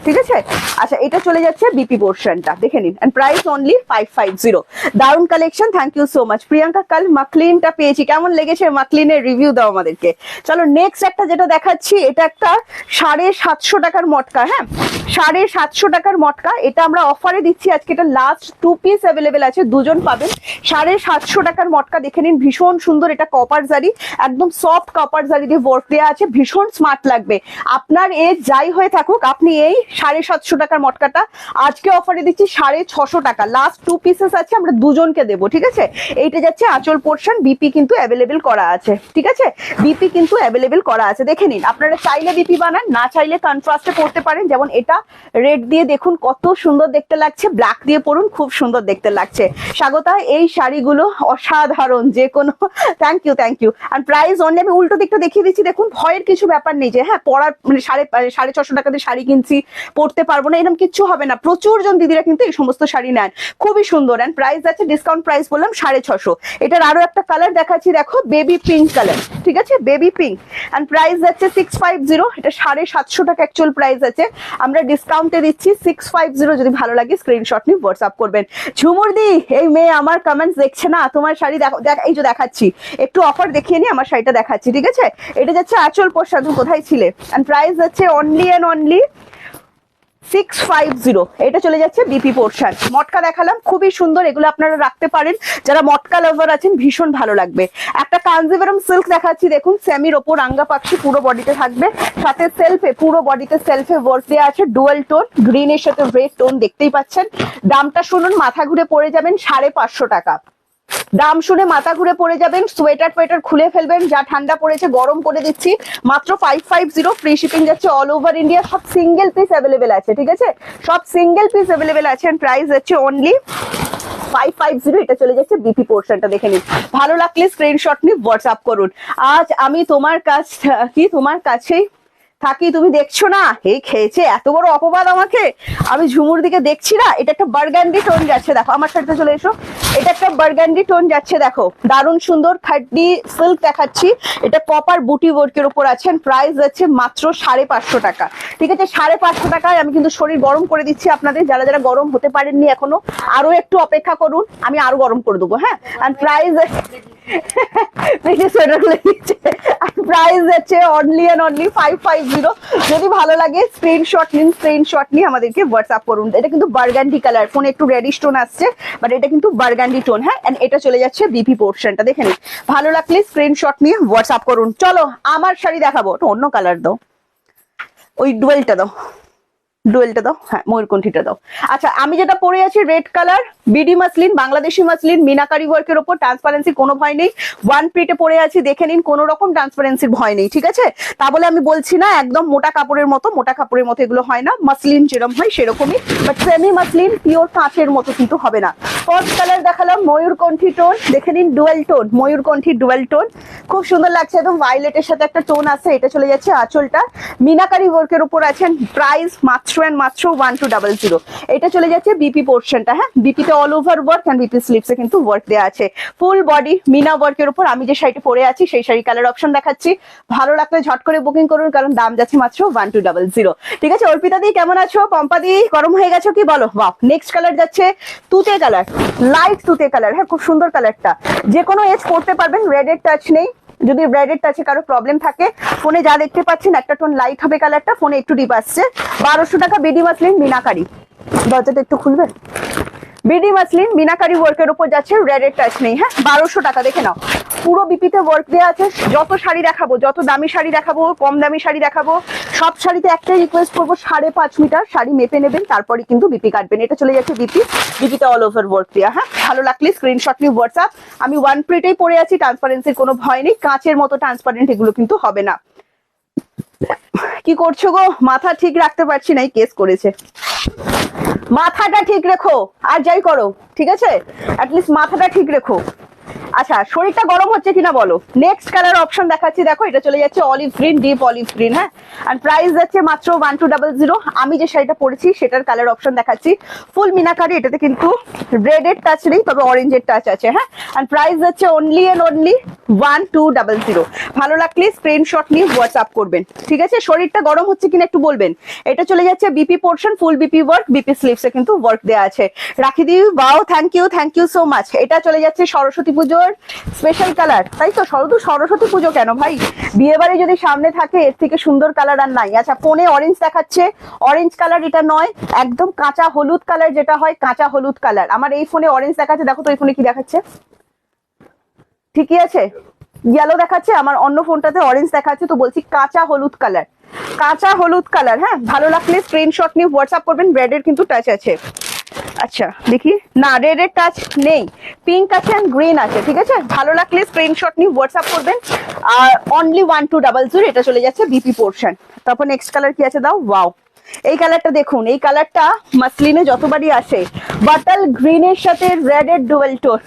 ঠিক আছে। আচ্ছা এটা চলে যাচ্ছে বিপি পোর্শনটা দেখে নিন, এন্ড প্রাইস অনলি 550। দারুন collection, thank you so much. Priyanka কাল মাকলিনটা পেয়েছি, কেমন লেগেছে মাকলিনের রিভিউ দাও আমাদেরকে। চলো নেক্সট একটা যেটা দেখাচ্ছি, এটা একটা 750 টাকার মটকা, হ্যাঁ 750 টাকার মটকা, এটা আমরা অফারে দিচ্ছি আজকে, এটা লাস্ট 2 পিস অ্যাভেলেবেল আছে, দুজন পাবেন। 750 টাকার মটকা দেখে নিন, ভীষণ সুন্দর, এটা কপার জারি, একদম সফট কপার জারি দিয়ে ওয়ার্ক দেওয়া আছে, ভীষণ স্মার্ট লাগবে। আপনার এজ যাই হয়ে থাকুক আপনি এই 750 টাকার মটকাটা আজকে অফারে দিচ্ছি 650 টাকা, লাস্ট 2 পিসেস আছে, আমরা দুজনকে দেবো, ঠিক আছে। এইটা যাচ্ছে আঁচল পোর্শন, বিপি কিন্তু অ্যাভেলেবেল করা আছে, ঠিক আছে, বিপি কিন্তু অ্যাভেলেবেল করা আছে দেখে নিন। আপনারা চাইলে বিপি বানান, না চাইলে কন্ট্রাস্টে করতে পারেন, যেমন এটা রেড দিয়ে দেখুন কত সুন্দর দেখতে লাগছে, ব্ল্যাক দিয়ে পরুন খুব সুন্দর দেখতে লাগছে। স্বাগতা, এই শাড়িগুলো অসাধারণ, যে কোনো থ্যাংক ইউ থ্যাংক ইউ। আর প্রাইস অনলি, আমি উল্টো দিকটা দেখিয়ে দিচ্ছি, দেখুন ভয়ের কিছু ব্যাপার নেই যে হ্যাঁ পরার মানে 650 টাকাতে শাড়ি কিনছি পরতে পারবো না, এরকম কিচ্ছু হবে না, প্রচুর জন দিদিরা কিন্তু এই সমস্ত শাড়ি নেন, খুবই সুন্দর। এন্ড প্রাইস আছে ডিসকাউন্ট প্রাইস বললাম 650। এটার আরো একটা কালার দেখাচ্ছি, দেখো বেবি পিঙ্ক কালার, ঠিক আছে বেবি পিঙ্ক, এন্ড প্রাইস যাচ্ছে 650, এটা 750 টাকা অ্যাকচুয়াল প্রাইস আছে, আমরা ডিসকাউন্টে দিচ্ছি 650। যদি ভালো লাগে স্ক্রিনশট নিয়ে হোয়াটসঅ্যাপ করবেন। ঝুমুর দি, এই মেয়ে আমার কমেন্টস দেখছে না, তোমার শাড়ি দেখো, এই যে দেখাচ্ছি, একটু অফার দেখিয়ে নি, আমার শাড়িটা দেখাচ্ছি, ঠিক আছে। এটা যাচ্ছে আঁচল পোর্শন, তুমি কোথায় ছিলে, এন্ড প্রাইস যাচ্ছে অনলি এন্ড অনলি 650। এটা চলে যাচ্ছে বিপি পোর্শন। মটকা দেখালাম খুবই সুন্দর, এগুলো আপনারা রাখতে পারেন, যারা মটকা লাভার আছেন ভীষণ ভালো লাগবে। একটা কাঞ্জিভারম সিল্ক দেখাচ্ছি, দেখুন সেমির ওপর রাঙ্গা পাখি পুরো বডিতে থাকবে, সাথে সেলফে পুরো বডিতে সেলফে ওয়ার্ক দেওয়া আছে, ডুয়াল টোন, গ্রিনের সাথে রেড টোন দেখতেই পাচ্ছেন। দামটা শুনুন, মাথা ঘুরে পড়ে যাবেন, 550 টাকা দাম শুনে মাথা ঘুরে পড়ে যাবেন, সোয়েটার টোয়েটার খুলে ফেলবেন, যা ঠান্ডা পড়েছে গরম করে দিচ্ছি, মাত্র 550। ফ্রি শিপিং যাচ্ছে অল ওভার ইন্ডিয়া, সব সিঙ্গেল পিস অ্যাভেলেবেল আছে, ঠিক আছে, সব সিঙ্গেল পিস অ্যাভেলেবেল আছে। প্রাইস যাচ্ছে অনলি 550। এটা চলে যাচ্ছে বিপি পোর্শনটা দেখে নিন, ভালো লাগলে স্ক্রিনশট নিয়ে হোয়াটসঅ্যাপ করুন। আজ আমি তোমার কাছেই থাকি, তুমি দেখছো না, এই খেয়েছে এত বড় অপবাদ আমাকে, আমি ঝুমুর দিকে দেখছি না। এটা একটা বার্গান্ডি টোন যাচ্ছে, দেখো আমার সাথে চলে এসো, এটা একটা বার্গান্ডি টোন যাচ্ছে, দেখো দারুণ সুন্দর খাড্ডি সিল্ক দেখাচ্ছি, এটা কপার বুটি ওয়ার্কের উপর আছে, প্রাইস যাচ্ছে মাত্র 550 টাকা, ঠিক আছে। 550 টাকায় আমি কিন্তু শরীর গরম করে দিচ্ছি আপনাদের, যারা যারা গরম হতে পারেননি এখনো, আরো একটু অপেক্ষা করুন, আমি আরো গরম করে দেবো। হ্যাঁ আর প্রাইস প্রাইস যাচ্ছে অনলি এন্ড অনলি 550। যদি ভালো লাগে স্ক্রিনশট নিন, স্ক্রিনশট নিয়ে আমাদেরকে হোয়াটসঅ্যাপ করুন। এটা কিন্তু বার্গান্ডি কালার, ফোনে একটু রেডিশ টোন আসছে, বাট এটা কিন্তু বার্গান্ডি টোন। হ্যাঁ এন্ড এটা চলে যাচ্ছে বিপি পোর্শনটা দেখে নিন, ভালো লাগলে স্ক্রিনশট নিয়ে হোয়াটসঅ্যাপ করুন। চলো আমার শাড়ি দেখাবো, অন্য কালার দাও, ওই ডুয়েলটা দাও, ডুয়েলটা দাও, হ্যাঁ ময়ূরকণ্ঠীটা দাও। আচ্ছা আমি যেটা পরে আছি red colour, BD muslin, Bangladeshi muslin, meenakari ওয়ার্কের উপর, ট্রান্সপারেন্সি কোনো ভয় নেই, ওয়ান প্রিটে পরে আছি, দেখে নিন কোনো রকম ট্রান্সপারেন্সির ভয় নেই, ঠিক আছে। তা বলে আমি বলছি না একদম মোটা কাপড়ের মতো এগুলো হয় না, মাসলিন যেরকম হয় সেরকমই, বাট সেমি মাসলিন পিওর কাঁচের মতো কিন্তু হবে না। ফার্স্ট কালার দেখালাম ময়ূরকণ্ঠী টোন, দেখে নিন ডুয়েল টোন, ময়ূরকণ্ঠী ডুয়েল টোন, খুব সুন্দর লাগছে, একদম ভায়োলেটের সাথে একটা টোন আছে। এটা চলে যাচ্ছে আঁচলটা, মিনাকারি ওয়ার্কের উপর আছেন, প্রাইস মাত্র 1200। এটা চলে যাচ্ছে বিপি পোর্শনটা, হ্যাঁ বিপিতে all over work and BP স্লিভসে কিন্তু ওয়ার্ক দেওয়া আছে, ফুল বডি মিনা ওয়ার্কের উপর। আমি যে শাড়িটি পরে আছি সেই শাড়ি কালার অপশন দেখাচ্ছি, ভালো লাগলে ঝট করে বুকিং করুন, কারণ দাম যাচ্ছে মাত্র 1200, ঠিক আছে। অর্পিতা দি কেমন আছো, পম্পা দি গরম হয়ে গেছো কি বলো। বাহ, নেক্সট কালার যাচ্ছে তুতে কালার, লাইট তুতে কালার, হ্যাঁ খুব সুন্দর কালারটা, যে কোনো এজ পড়তে পারবেন, রেডের টাচ নেই, যদি ব্রাইডের টাচে কারো প্রবলেম থাকে, ফোনে যা দেখতে পাচ্ছেন একটা টোন লাইট হবে কালারটা, ফোনে একটু ডিপ আসছে। 1200 টাকা বিডি মাসলিন মিনাকারি, দরজাটা একটু খুলবেন, বিডি মাসলিন মিনাকারি ওয়ার্কের উপর যাচ্ছে, রেডের টাচ নেই, হ্যাঁ 1200 টাকা দেখে নাও। পুরো বিপিতে ওয়ার্ক দেওয়া আছে। যত শাড়ি দেখাবো, যত দামি শাড়ি দেখাবো, কম দামি শাড়ি দেখাবো, সব শাড়িতে একটাই রিকোয়েস্ট করবো, 5.5 মিটার শাড়ি মেপে নেবেন, তারপরে কিন্তু বিপি কাটবেন। এটা চলে যাচ্ছে বিপিতে অল ওভার ওয়ার্ক দেওয়া। হ্যাঁ, ভালো লাগলে স্ক্রিনশট নিয়ে হোয়াটসঅ্যাপ। আমি ওয়ান প্রিটেই পরে আছি, ট্রান্সপারেন্সির কোনো ভয় নেই, কাঁচের মতো ট্রান্সপারেন্ট এগুলো কিন্তু হবে না। কি করছো গো? মাথা ঠিক রাখতে পারছি না, কেস করেছে। মাথাটা ঠিক রেখো, আর যাই করো, ঠিক আছে, অ্যাটলিস্ট মাথাটা ঠিক রেখো। আচ্ছা, শরীরটা গরম হচ্ছে কিনা বলো। নেক্সট কালার অপশন দেখাচ্ছি, দেখো এটা চলে যাচ্ছে olive green, deep olive green. হ্যাঁ, আর প্রাইস যাচ্ছে মাত্র 1200। আমি যে শাড়িটা পরেছি সেটার কালার অপশন দেখাচ্ছি, ফুল মিনাকারি। এটাতে কিন্তু রেডের টাচ নেই, তবে অরেঞ্জের টাচ আছে। হ্যাঁ, আর প্রাইস যাচ্ছে অনলি এন্ড অনলি 1200। ভালো লাগলে স্ক্রিনশট নিয়ে হোয়াটসঅ্যাপ করবেন, ঠিক আছে। শরীরটা গরম হচ্ছে কিনা একটু বলবেন। এটা চলে যাচ্ছে বিপি পোর্শন, ফুল বিপি ওয়ার্ক, বিপি স্লিভসে কিন্তু ওয়ার্ক দেওয়া আছে। রাখি দিই, বাও, থ্যাংক ইউ সো মাচ। এটা চলে যাচ্ছে সরস্বতী পুজোর স্পেশাল কালার, তাই তো। সরস্বতী পুজো কেন ভাই, বিয়ে বাড়ি যদি সামনে থাকে এর থেকে সুন্দর কালার আর নাই। আচ্ছা, ফোনে অরেঞ্জ দেখাচ্ছে, অরেঞ্জ কালার এটা নয়, একদম কাঁচা হলুদ কালার, যেটা হয় কাঁচা হলুদ কালার। আমার এই ফোনে অরেঞ্জ দেখাচ্ছে, দেখো তো এই ফোনে কি দেখাচ্ছে, ঠিকই আছে, ইয়েলো দেখাচ্ছে। আমার অন্য ফোনটাতে অরেঞ্জ দেখাচ্ছে, তো বলছি কাঁচা হলুদ কালার, কাঁচা হলুদ কালার। হ্যাঁ, ভালো লাগলে স্ক্রিনশট নিয়ে হোয়াটসঅ্যাপ করবেন। রেডের কিন্তু টাচ আছে। আচ্ছা দেখি, না রেডের টাচ নেই, পিঙ্ক আছে এন্ড গ্রিন আছে, ঠিক আছে। ভালো লাগলে স্ক্রিনশট নিয়ে হোয়াটসঅ্যাপ করবেন। আর অনলি 1200। এটা চলে যাচ্ছে বিপি পোর্শন। তারপর নেক্সট কালার কি আছে দাও, ওয়াও, এই কালারটা দেখুন। এই কালারটা মাসলিনে যতবারই আসে, বাটাল গ্রিনের সাথে রেডের ডুয়েল টোন।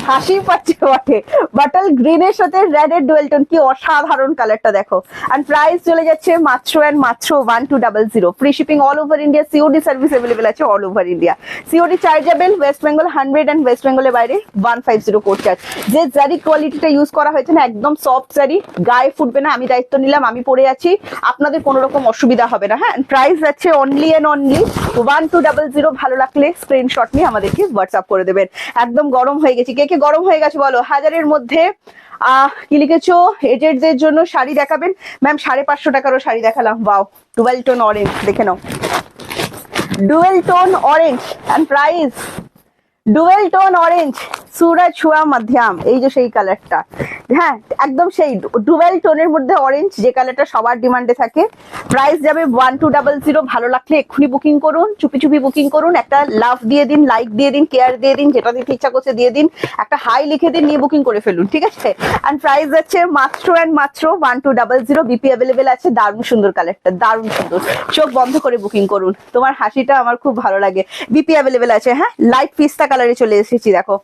হাসি পাচ্ছে বটে, বাটাল গ্রিনের সাথে রেডের ডুয়েল টোন, কি অসাধারণ কালারটা দেখো। আর প্রাইস চলে যাচ্ছে মাত্র 1200। Free shipping all over India, COD service available আছে all over India. COD chargeable, West Bengal 100 and West বেঙ্গলের বাইরে 150 কোড চার্জ। যে জারি কোয়ালিটিটা ইউজ করা হয়েছে না, একদম সফট জারি, গায়ে ফুটবে না। আমি দায়িত্ব নিলাম, আমি পরে আছি, আপনাদের কোনো রকম অসুবিধা হবে না। হ্যাঁ, প্রাইস যাচ্ছে অনলি এন্ড অনলি 1200। ভালো লাগলে স্ক্রিনশট নিয়ে আমাদেরকে হোয়াটসঅ্যাপ করে দেবেন। একদম গরম হয়ে গেছি, কে কে গরম হয়ে গেছে বলো। হাজারের মধ্যে কি লিখেছো, এজেন্টদের জন্য শাড়ি দেখাবেন ম্যাম। 550 টাকারও শাড়ি দেখালাম, বাও, ডুয়েল টোন অরেঞ্জ, দেখে নাও, dual tone orange. And price dual tone orange, সুরজ হুয়া মধ্যম, এই যে সেই কালারটা। হ্যাঁ, একদম সেই ডুয়েল টোনের মধ্যে অরেঞ্জ, যে কালারটা সবার ডিমান্ডে থাকে। প্রাইস যাবে 1200। ভালো লাগলে এক্ষুনি বুকিং করুন, চুপি চুপি বুকিং করুন। একটা লাভ দিয়ে দিন, লাইক দিয়ে দিন, কেয়ার দিয়ে দিন, যেটা দিতে ইচ্ছা করছে দিয়ে দিন, একটা হাই লিখে দিন, নিয়ে বুকিং করে ফেলুন, ঠিক আছে। আর প্রাইস যাচ্ছে মাত্র 1200। বিপি অ্যাভেলেবেল আছে। দারুণ সুন্দর কালারটা, দারুণ সুন্দর, চোখ বন্ধ করে বুকিং করুন। তোমার হাসিটা আমার খুব ভালো লাগে। বিপি অ্যাভেলেবেল আছে। হ্যাঁ, লাইট পিস্তা কালারে চলে এসেছি, দেখো